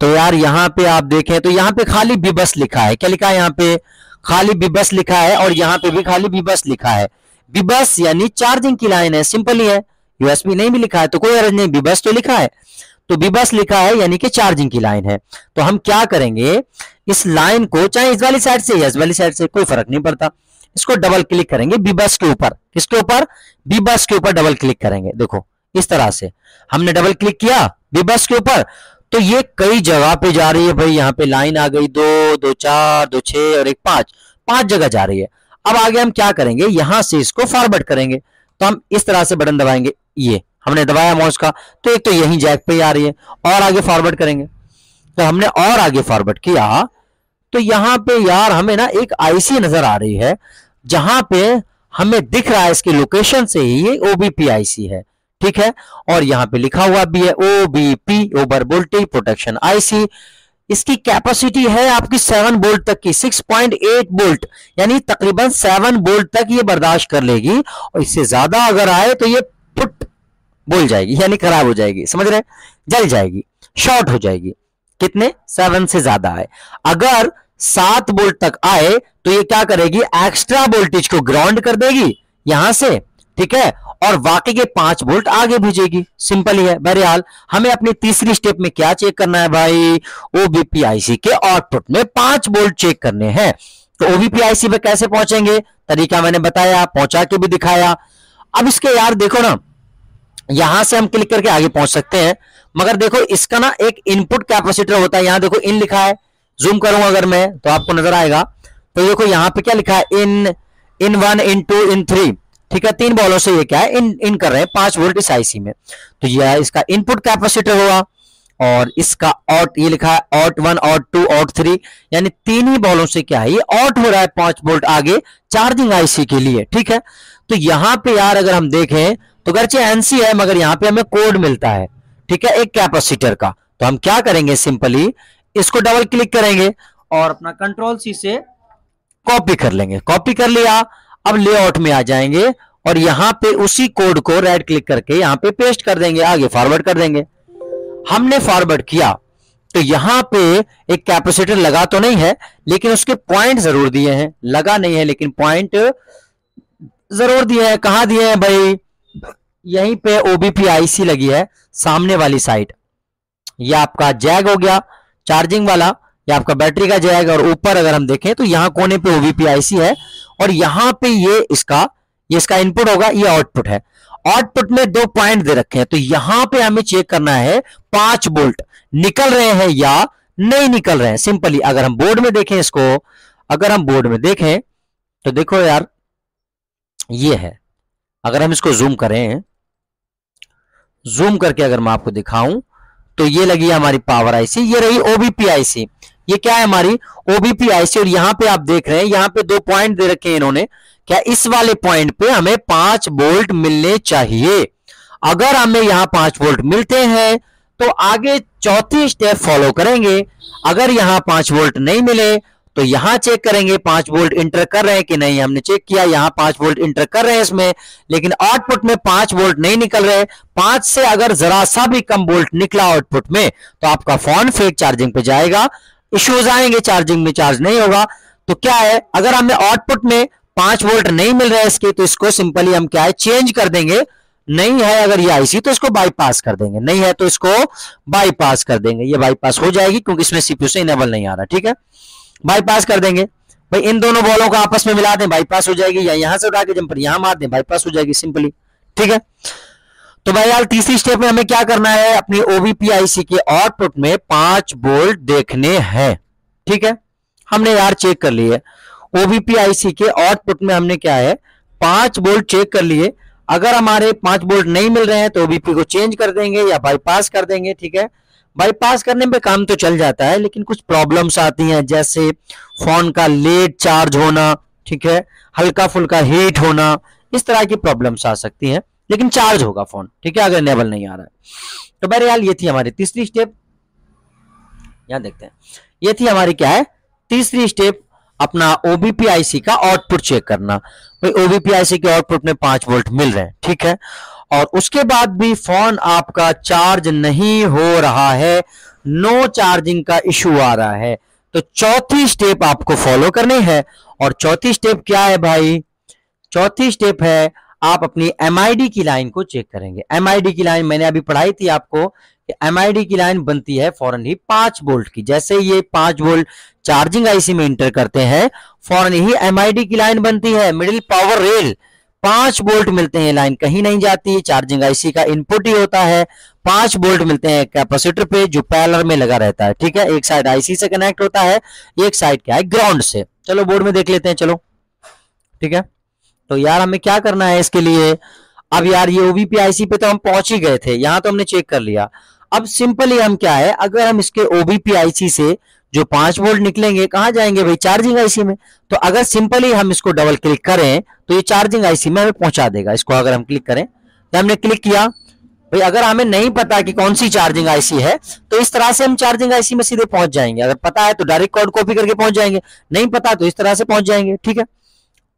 S1: तो यार यहाँ पे आप देखें तो यहाँ पे खाली B बस लिखा है, क्या लिखा है यहाँ पे, खाली B बस लिखा है, और यहाँ पे भी खाली B बस लिखा है। B बस यानी चार्जिंग की लाइन है, सिंपल ही है। USB नहीं भी लिखा है तो कोई अर्ज नहीं, B बस तो लिखा है, तो B बस लिखा है यानी कि चार्जिंग की लाइन है। तो हम क्या करेंगे, इस लाइन को चाहे इस वाली साइड से या इस वाली साइड से कोई फर्क नहीं पड़ता, इसको डबल क्लिक करेंगे B बस के ऊपर, किसके ऊपर, B बस के ऊपर डबल क्लिक करेंगे। देखो इस तरह से हमने डबल क्लिक किया B बस के ऊपर, तो ये कई जगह पे जा रही है भाई, यहाँ पे लाइन आ गई 2, 2, 4, 2, 6 और 1, 5 जगह जा रही है। अब आगे हम क्या करेंगे, यहां से इसको फॉरवर्ड करेंगे, तो हम इस तरह से बटन दबाएंगे, ये हमने दबाया माउस का, तो एक तो यही जैक पे आ रही है, और आगे फॉरवर्ड करेंगे, तो हमने और आगे फॉरवर्ड किया, तो यहां पे यार हमें ना एक आईसी नजर आ रही है, जहां पे हमें दिख रहा है इसकी लोकेशन से ही ये OBP आईसी है, ठीक है। और यहां पे लिखा हुआ भी है OBP, over voltage protection IC. इसकी कैपेसिटी है आपकी 7 वोल्ट तक की, 6.8 वोल्ट, यानी तकरीबन 7 वोल्ट तक ये बर्दाश्त कर लेगी, और इससे ज्यादा अगर आए तो ये फुट बोल जाएगी, यानी खराब हो जाएगी, समझ रहे, जल जाएगी, शॉर्ट हो जाएगी। कितने, 7 से ज्यादा आए। अगर 7 वोल्ट तक आए तो ये क्या करेगी, एक्स्ट्रा वोल्टेज को ग्राउंड कर देगी यहां से, ठीक है, और बाकी के 5 वोल्ट आगे भेजेगी, सिंपल ही है। बहरहाल हमें अपनी तीसरी स्टेप में क्या चेक करना है भाई, OBP आईसी के आउटपुट में 5 वोल्ट चेक करने हैं। तो OBP आईसी पे कैसे पहुंचेंगे, तरीका मैंने बताया, पहुंचा के भी दिखाया। अब इसके यार देखो ना, यहां से हम क्लिक करके आगे पहुंच सकते हैं, मगर देखो इसका ना एक इनपुट कैपेसिटर होता है, यहां देखो इन लिखा है, जूम करूंगा अगर मैं तो आपको नजर आएगा, तो देखो यहां पे क्या लिखा है, इन 1, इन 2, इन 3, ठीक है। 3 बॉलों से ये क्या है, इन कर रहे हैं 5 वोल्ट इस आईसी में, तो यह इसका इनपुट कैपेसिटर होगा, और इसका आउट ये लिखा है आउट 1, आउट 2, आउट 3, यानी 3 ही बॉलों से क्या है, ये आउट हो रहा है 5 वोल्ट आगे चार्जिंग आईसी के लिए, ठीक है। तो यहां पे यार अगर हम देखें तो गर्चे एनसी है, मगर यहां पे हमें कोड मिलता है, ठीक है, एक कैपेसिटर का। तो हम क्या करेंगे, सिंपली इसको डबल क्लिक करेंगे और अपना कंट्रोल सी से कॉपी कर लेंगे। कॉपी कर लिया, अब लेआउट में आ जाएंगे और यहां पे उसी कोड को राइट क्लिक करके यहां पे पेस्ट कर देंगे, आगे फॉरवर्ड कर देंगे। हमने फॉरवर्ड किया तो यहां पे एक कैपेसिटर लगा तो नहीं है, लेकिन उसके पॉइंट जरूर दिए हैं, लगा नहीं है लेकिन पॉइंट जरूर दिए हैं। कहां दिए हैं भाई, यहीं पे OBP आईसी लगी है सामने वाली साइड, ये आपका जैग हो गया चार्जिंग वाला, ये आपका बैटरी का जैग, और ऊपर अगर हम देखें तो यहां कोने पे OBP आईसी है, और यहां पे ये इसका इनपुट होगा, ये आउटपुट है। आउटपुट में 2 पॉइंट दे रखे हैं, तो यहां पे हमें चेक करना है 5 वोल्ट निकल रहे हैं या नहीं निकल रहे हैं। सिंपली अगर हम बोर्ड में देखें इसको, अगर हम बोर्ड में देखें तो देखो यार ये है, अगर हम इसको जूम करें, जूम करके अगर मैं आपको दिखाऊं तो ये लगी हमारी पावर आईसी, ये रही OBP आईसी, ये क्या है हमारी ओबीपी आईसी, और यहां पे आप देख रहे हैं यहां पे 2 पॉइंट दे रखे हैं इन्होंने, क्या इस वाले पॉइंट पे हमें 5 वोल्ट मिलने चाहिए। अगर हमें यहां 5 वोल्ट मिलते हैं तो आगे चौथी स्टेप फॉलो करेंगे। अगर यहां 5 वोल्ट नहीं मिले तो यहां चेक करेंगे 5 वोल्ट इंटर कर रहे हैं कि नहीं। हमने चेक किया यहां 5 वोल्ट इंटर कर रहे हैं इसमें, लेकिन आउटपुट में 5 वोल्ट नहीं निकल रहे। 5 से अगर जरा सा भी कम वोल्ट निकला आउटपुट में तो आपका फोन फेक चार्जिंग पे जाएगा, इश्यूज आएंगे, चार्जिंग में चार्ज नहीं होगा। तो क्या है, अगर हमें आउटपुट में 5 वोल्ट नहीं मिल रहा है इसके, तो इसको सिंपली हम क्या है चेंज कर देंगे। नहीं है अगर ये आईसी तो इसको बाईपास कर देंगे, नहीं है तो इसको बाईपास कर देंगे। ये बाईपास हो जाएगी क्योंकि इसमें सीपीयू से इनेबल नहीं आ रहा, ठीक है, बाईपास कर देंगे। भाई इन दोनों बॉलों को आपस में मिला दें, बाईपास हो जाएगी, या यहां से उठा के जंपर यहां मार दें, बाईपास हो जाएगी सिंपली, ठीक है। तो भाई यार तीसरी स्टेप में हमें क्या करना है, अपनी ओबीपी आईसी के आउटपुट में 5 वोल्ट देखने हैं, ठीक है। हमने यार चेक कर लिए ओबीपी आईसी के आउटपुट में, हमने क्या है 5 वोल्ट चेक कर लिए। अगर हमारे 5 वोल्ट नहीं मिल रहे हैं तो ओबीपी को चेंज कर देंगे या बाईपास कर देंगे, ठीक है। बाईपास करने पे काम तो चल जाता है, लेकिन कुछ प्रॉब्लम्स आती हैं, जैसे फोन का लेट चार्ज होना, ठीक है, हल्का फुल्का हीट होना, इस तरह की प्रॉब्लम्स आ सकती हैं, लेकिन चार्ज होगा फोन, ठीक है, अगर इनेबल नहीं आ रहा है। तो बहरहाल ये थी हमारी तीसरी स्टेप। यहां देखते हैं, ये थी हमारी क्या है तीसरी स्टेप, अपना ओबीपी आईसी का आउटपुट चेक करना। भाई ओबीपी आईसी के आउटपुट में 5 वोल्ट मिल रहे हैं, ठीक है, और उसके बाद भी फोन आपका चार्ज नहीं हो रहा है, नो चार्जिंग का इशू आ रहा है, तो चौथी स्टेप आपको फॉलो करनी है। और चौथी स्टेप क्या है भाई, चौथी स्टेप है आप अपनी एमआईडी की लाइन को चेक करेंगे। एमआईडी की लाइन मैंने अभी पढ़ाई थी आपको कि एमआईडी की लाइन बनती है फौरन ही 5 वोल्ट की। जैसे ये 5 वोल्ट चार्जिंग आईसी में इंटर करते हैं, फौरन ही एमआईडी की लाइन बनती है, मिडिल पावर रेल। 5 वोल्ट मिलते हैं, लाइन कहीं नहीं जाती, चार्जिंग आईसी का इनपुट ही होता है। 5 वोल्ट मिलते हैं कैपेसिटर पे जो पैरेलल में लगा रहता है, ठीक है, एक साइड आईसी से कनेक्ट होता है, एक साइड क्या है ग्राउंड से। चलो बोर्ड में देख लेते हैं, चलो ठीक है। तो यार हमें क्या करना है इसके लिए, अब यार ये ओबीपी आईसी पे तो हम पहुंच ही गए थे, यहां तो हमने चेक कर लिया। अब सिंपली हम क्या है, अगर हम इसके ओबीपी आईसी से जो 5 वोल्ट निकलेंगे कहां जाएंगे भाई, चार्जिंग आईसी में। तो अगर सिंपली हम इसको डबल क्लिक करें तो ये चार्जिंग आईसी में हमें पहुंचा देगा। इसको अगर हम क्लिक करें तो हमने क्लिक किया, भाई अगर हमें नहीं पता कि कौन सी चार्जिंग आईसी है तो इस तरह से हम चार्जिंग आईसी में सीधे पहुंच जाएंगे। अगर पता है तो डायरेक्ट कोड कॉपी करके पहुंच जाएंगे, नहीं पता तो इस तरह से पहुंच जाएंगे, ठीक है।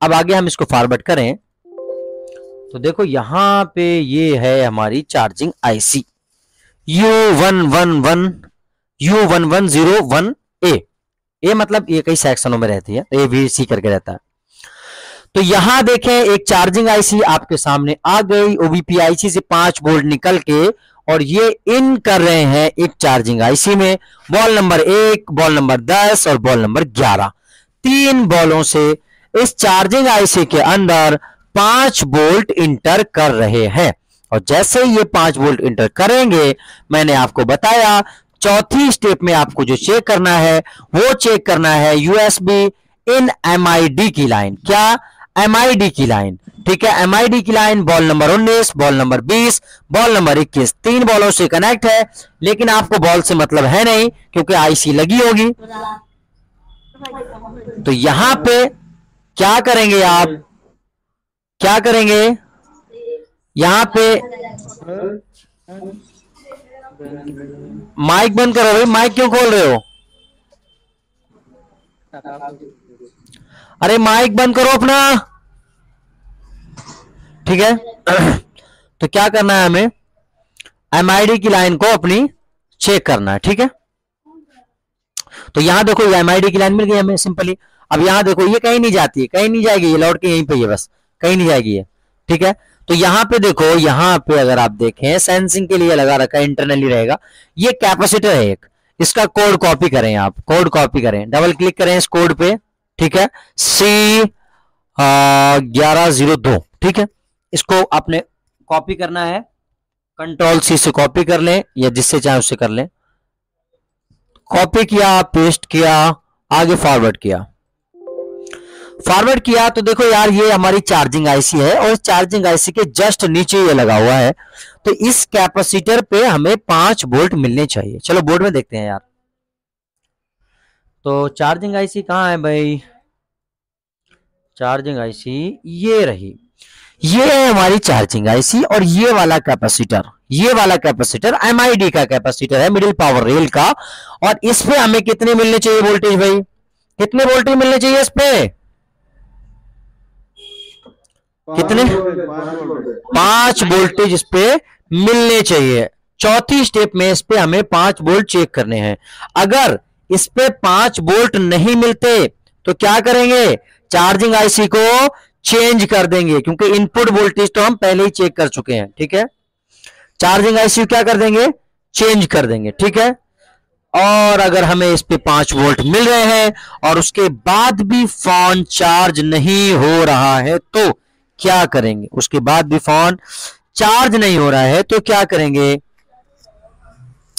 S1: अब आगे हम इसको फॉरवर्ड करें तो देखो यहां पे ये है हमारी चार्जिंग आईसी U1101A। ए मतलब ये कई सेक्शनों में रहती है, ए बी सी करके रहता है। तो यहां देखें एक चार्जिंग आईसी आपके सामने आ गई, ओबीपी आईसी से 5 वोल्ट निकल के और ये इन कर रहे हैं एक चार्जिंग आईसी में। बॉल नंबर 1, बॉल नंबर 10 और बॉल नंबर 11, 3 बॉलों से इस चार्जिंग आईसी के अंदर 5 वोल्ट इंटर कर रहे हैं। और जैसे ही ये 5 वोल्ट इंटर करेंगे, मैंने आपको बताया चौथी स्टेप में आपको जो चेक करना है वो चेक करना है यूएसबी इन एमआईडी की लाइन। क्या, एमआईडी की लाइन, ठीक है। एमआईडी की line ball number 19, ball number 20, ball number 21, 3 बॉलों से कनेक्ट है, लेकिन आपको बॉल से मतलब है नहीं क्योंकि आईसी लगी होगी। तो यहां पे क्या करेंगे आप, क्या करेंगे यहां पे, माइक बंद करो भाई, माइक क्यों खोल रहे हो, अरे माइक बंद करो अपना, ठीक है। तो क्या करना है हमें, एमआईडी की लाइन को अपनी चेक करना है, ठीक है। तो यहां देखो ये एमआईडी की लाइन मिल गई हमें सिंपली। अब यहां देखो ये कहीं नहीं जाती है, कहीं नहीं जाएगी, ये लौट के यहीं पे, ये बस कहीं नहीं जाएगी ये, ठीक है। तो यहां पे देखो, यहां पे अगर आप देखें सेंसिंग के लिए लगा रखा है, इंटरनली रहेगा। ये कैपेसिटर है एक, इसका कोड कॉपी करें, आप कोड कॉपी करें, डबल क्लिक करें इस कोड पे, ठीक है, C1102, ठीक है। इसको आपने कॉपी करना है, कंट्रोल C से कॉपी कर लें या जिससे चाहे उससे कर लें। कॉपी किया, पेस्ट किया, आगे फॉरवर्ड किया, फॉरवर्ड किया तो देखो यार ये हमारी चार्जिंग आईसी है और चार्जिंग आईसी के जस्ट नीचे ये लगा हुआ है। तो इस कैपेसिटर पे हमें 5 वोल्ट मिलने चाहिए। चलो बोर्ड में देखते हैं यार, तो चार्जिंग आईसी कहाँ है भाई, चार्जिंग आईसी ये रही, ये है हमारी चार्जिंग आईसी। और ये वाला कैपेसिटर एमआईडी का कैपेसिटर है, मिडिल पावर रेल का। और इस पे हमें कितने मिलने चाहिए वोल्टेज भाई, कितने वोल्टेज मिलने चाहिए इस पे, कितने, 5 वोल्टेज इस पे मिलने चाहिए। चौथी स्टेप में इस पे हमें 5 वोल्ट चेक करने हैं। अगर इस पे 5 वोल्ट नहीं मिलते तो क्या करेंगे, चार्जिंग आईसी को चेंज कर देंगे, क्योंकि इनपुट वोल्टेज तो हम पहले ही चेक कर चुके हैं। ठीक है, चार्जिंग आईसी क्या कर देंगे, चेंज कर देंगे। ठीक है, और अगर हमें इस पे 5 वोल्ट मिल रहे हैं और उसके बाद भी फोन चार्ज नहीं हो रहा है तो क्या करेंगे, उसके बाद भी फोन चार्ज नहीं हो रहा है तो क्या करेंगे,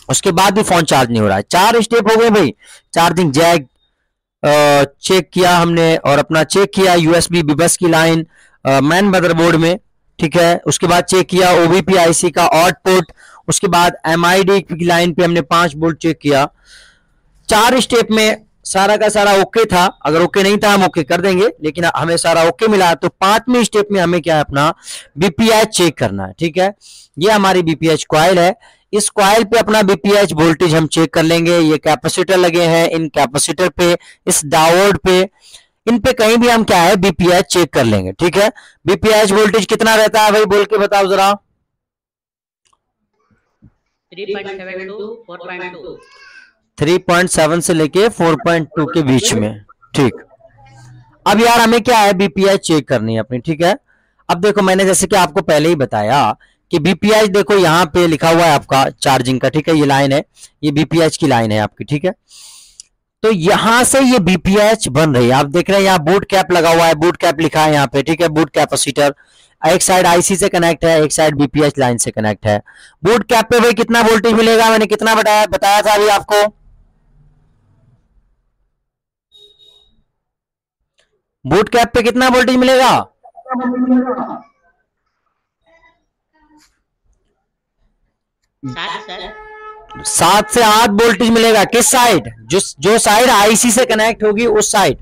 S1: उसके बाद भी फोन चार्ज नहीं हो रहा है। 4 स्टेप हो गए भाई, चार्जिंग जैक चेक किया हमने, और अपना चेक किया यूएसबी बस की लाइन मैन मदरबोर्ड में। ठीक है, उसके बाद चेक किया ओबीपी आईसी का आउटपुट, उसके बाद एमआईडी की लाइन पे हमने 5 वोल्ट चेक किया। 4 स्टेप में सारा का सारा ओके था, अगर ओके नहीं था हम ओके कर देंगे, लेकिन हमें सारा ओके मिला। तो 5वें स्टेप में हमें क्या है, अपना बीपीएच चेक करना है। ठीक है, ये हमारी बीपीएच कॉइल है, इस कॉइल पे अपना बीपीएच वोल्टेज हम चेक कर लेंगे। ये कैपेसिटर लगे हैं, इन कैपेसिटर पे, इस डायोड पे, इन पे कहीं भी हम क्या है बीपीएच चेक कर लेंगे। ठीक है, बीपीएच वोल्टेज कितना रहता है भाई, बोल के बताओ जरा।
S3: 3.7 to 4.2।
S1: 3.7 से लेके 4.2 के बीच में। ठीक, अब यार हमें क्या है बीपीएच चेक करनी है अपनी। ठीक है, अब देखो मैंने जैसे कि आपको पहले ही बताया कि बीपीएच देखो यहाँ पे लिखा हुआ है आपका चार्जिंग का। ठीक है, ये लाइन है, ये बीपीएच की लाइन है आपकी। ठीक है, तो यहां से ये बीपीएच बन रही है, आप देख रहे हैं यहाँ बूट कैप लगा हुआ है, बूट कैप लिखा है यहाँ पे। ठीक है, बूट कैपेसिटर एक साइड आईसी से कनेक्ट है, एक साइड बीपीएच लाइन से कनेक्ट है। बूट कैप पे भाई कितना वोल्टेज मिलेगा, मैंने कितना बताया था अभी आपको, बूट कैप पे कितना वोल्टेज मिलेगा, 7 से 8 वोल्टेज मिलेगा। किस साइड, जो साइड आईसी से कनेक्ट होगी उस साइड,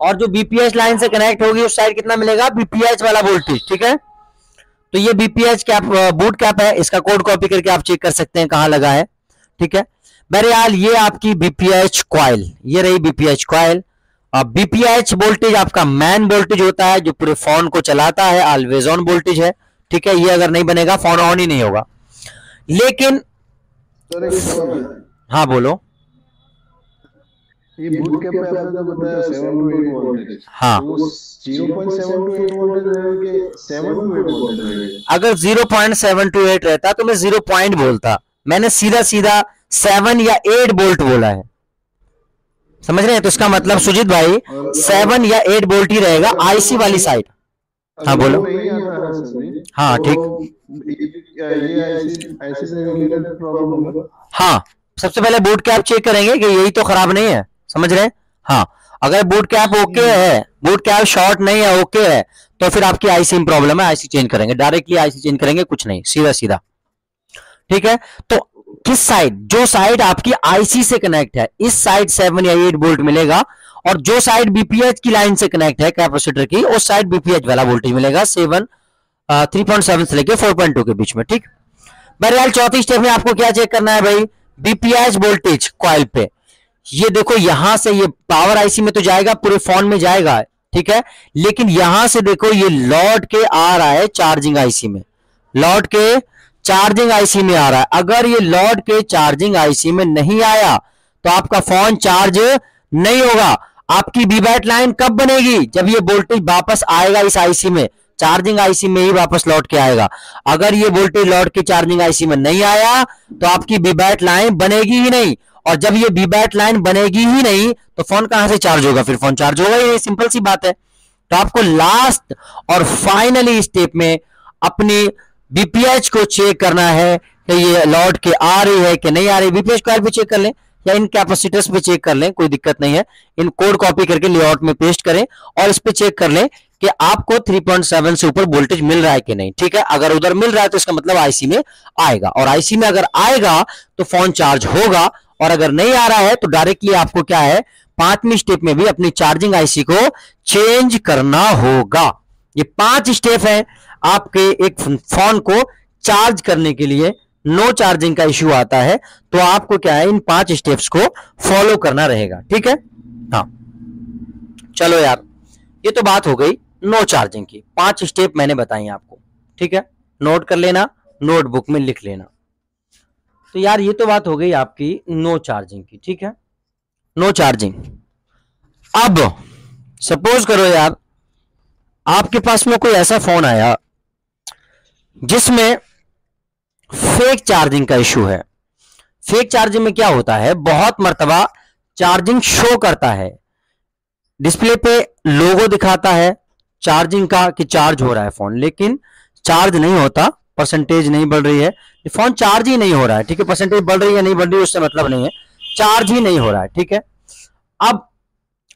S1: और जो बीपीएच लाइन से कनेक्ट होगी उस साइड कितना मिलेगा, बीपीएच वाला वोल्टेज। ठीक है, तो ये बीपीएच कैप बूट कैप है, इसका कोड कॉपी करके आप चेक कर सकते हैं कहां लगा है। ठीक है, बहरहाल ये आपकी बीपीएच कॉइल, ये रही बीपीएच कॉइल। बीपीएच वोल्टेज आपका मैन वोल्टेज होता है जो पूरे फोन को चलाता है, ऑलवेज ऑन वोल्टेज है। ठीक है, ये अगर नहीं बनेगा फोन ऑन ही नहीं होगा। लेकिन हाँ बोलो,
S2: ये बूट कैप पे आपने जो बताया 7 to 8 वोल्टेज,
S1: हाँ,
S2: वो 0.7 to 8 वोल्टेज रहेगा कि 7 to 8 वोल्टेज रहेगा।
S1: अगर 0.7 to 8 रहता तो मैं 0 पॉइंट बोलता, मैंने सीधा 7 या 8 वोल्ट बोला है, समझ रहे हैं। तो इसका मतलब सुजीत भाई 7 या 8 वोल्ट ही रहेगा आईसी वाली साइड। हाँ बोलो, हाँ ठीक, हाँ सबसे पहले बूट कैप चेक करेंगे कि यही तो खराब नहीं है, समझ रहे हैं। हाँ, अगर बूट कैप ओके है, बूट कैप शॉर्ट नहीं है, ओके है, तो फिर आपकी आईसी में प्रॉब्लम है, आईसी चेंज करेंगे, डायरेक्टली आईसी चेंज करेंगे, कुछ नहीं, सीधा सीधा। ठीक है, तो किस साइड, जो साइड आपकी आईसी से कनेक्ट है इस साइड 7 या 8 वोल्ट मिलेगा, और जो साइड बीपीएच की लाइन से कनेक्ट है कैपेसिटर की उस साइड बीपीएच वाला वोल्टेज मिलेगा 3.7 से लेके 4.2 के बीच में। ठीक, बहरहाल चौथी स्टेप में आपको क्या चेक करना है भाई, बीपीएच वोल्टेज कॉइल पे। ये देखो यहां से ये पावर आईसी में तो जाएगा, पूरे फोन में जाएगा। ठीक है, लेकिन यहां से देखो ये लौट के आ रहा है चार्जिंग आईसी में, लौट के चार्जिंग आईसी में आ रहा है। अगर ये लौट के चार्जिंग आईसी में नहीं आया तो आपका फोन चार्ज नहीं होगा। आपकी बीबैट लाइन कब बनेगी, जब ये वोल्टेज वापस आएगा इस आईसी में, चार्जिंग आईसी में ही वापस लौट के आएगा। अगर ये वोल्टेज लौट के चार्जिंग आईसी में नहीं आया तो आपकी बीबैट लाइन बनेगी ही नहीं, और जब ये बीबैट लाइन बनेगी ही नहीं तो फोन कहां से चार्ज होगा, फिर फोन चार्ज होगा, ये सिंपल सी बात है। तो आपको लास्ट और फाइनली स्टेप में अपनी बीपीएच को चेक करना है कि ये लौट के आ रही है कि नहीं आ रही। बीपीएच कॉइल पे चेक कर लें या इन कैपेसिटर्स पे चेक कर लें, कोई दिक्कत नहीं है। इन कोड कॉपी करके लेआउट में पेस्ट करें और इस पे चेक कर लें कि आपको 3.7 से ऊपर वोल्टेज मिल रहा है कि नहीं। ठीक है, अगर उधर मिल रहा है तो इसका मतलब आईसी में आएगा, और आईसी में अगर आएगा तो फोन चार्ज होगा, और अगर नहीं आ रहा है तो डायरेक्टली आपको क्या है पांचवीं स्टेप में भी अपनी चार्जिंग आईसी को चेंज करना होगा। ये 5 स्टेप है आपके एक फोन को चार्ज करने के लिए। नो चार्जिंग का इश्यू आता है तो आपको क्या है, इन 5 स्टेप्स को फॉलो करना रहेगा। ठीक है, हाँ चलो यार, ये तो बात हो गई नो चार्जिंग की। 5 स्टेप मैंने बताई आपको, ठीक है, नोट कर लेना, नोटबुक में लिख लेना। तो यार ये तो बात हो गई आपकी नो चार्जिंग की। ठीक है, नो चार्जिंग। अब सपोज करो यार आपके पास में कोई ऐसा फोन आया जिसमें फेक चार्जिंग का इश्यू है। फेक चार्जिंग में क्या होता है, बहुत मर्तबा चार्जिंग शो करता है, डिस्प्ले पे लोगो दिखाता है चार्जिंग का कि चार्ज हो रहा है फोन, लेकिन चार्ज नहीं होता, परसेंटेज नहीं बढ़ रही है, फोन चार्ज ही नहीं हो रहा है। ठीक है, परसेंटेज बढ़ रही है नहीं बढ़ रही है उससे मतलब नहीं है, चार्ज ही नहीं हो रहा है। ठीक है, अब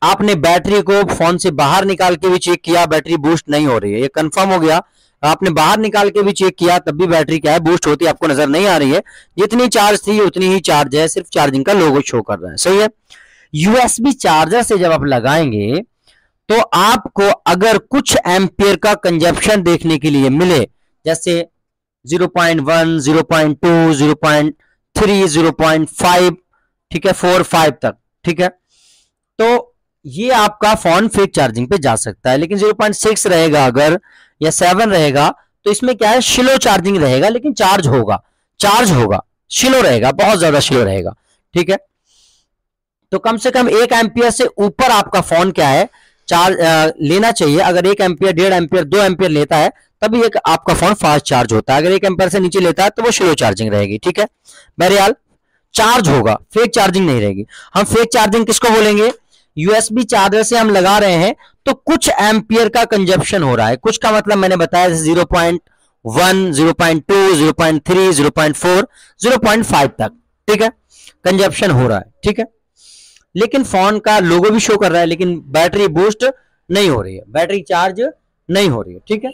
S1: आपने बैटरी को फोन से बाहर निकाल के भी चेक किया, बैटरी बूस्ट नहीं हो रही है, ये कंफर्म हो गया। आपने बाहर निकाल के भी चेक किया तब भी बैटरी क्या है, बूस्ट होती आपको नजर नहीं आ रही है, जितनी चार्ज थी उतनी ही चार्ज है, सिर्फ चार्जिंग का लोगो शो कर रहा है। सही है। यूएसबी चार्जर से जब आप लगाएंगे तो आपको अगर कुछ एम्पियर का कंजप्शन देखने के लिए मिले, जैसे 0.1, 0.2, 0.3, 0.5, ठीक है, 4, 5 तक, ठीक है, तो ये आपका फोन फेक चार्जिंग पे जा सकता है। लेकिन 0.6 रहेगा अगर या 7 रहेगा तो इसमें क्या है, स्लो चार्जिंग रहेगा, लेकिन चार्ज होगा, स्लो रहेगा, बहुत ज्यादा स्लो रहेगा। ठीक है, तो कम से कम 1 एम्पियर से ऊपर आपका फोन क्या है, चार्ज लेना चाहिए। अगर 1 एम्पियर, 1.5 एम्पियर, 2 एम्पियर लेता है तभी एक आपका फोन फास्ट चार्ज होता है। अगर 1 एम्पियर से नीचे लेता है तो वो स्लो चार्जिंग रहेगी। ठीक है, बहरहाल चार्ज होगा, फेक चार्जिंग नहीं रहेगी। हम फेक चार्जिंग किसको बोलेंगे, यूएसबी चार्जर से हम लगा रहे हैं तो कुछ एम्पियर का कंजप्शन हो रहा है। कुछ का मतलब मैंने बताया 0.1, 0.2, 0.3, 0.4, 0.5 तक, ठीक है, कंजप्शन हो रहा है। ठीक है, लेकिन फोन का लोगो भी शो कर रहा है, लेकिन बैटरी बूस्ट नहीं हो रही है, बैटरी चार्ज नहीं हो रही है। ठीक है,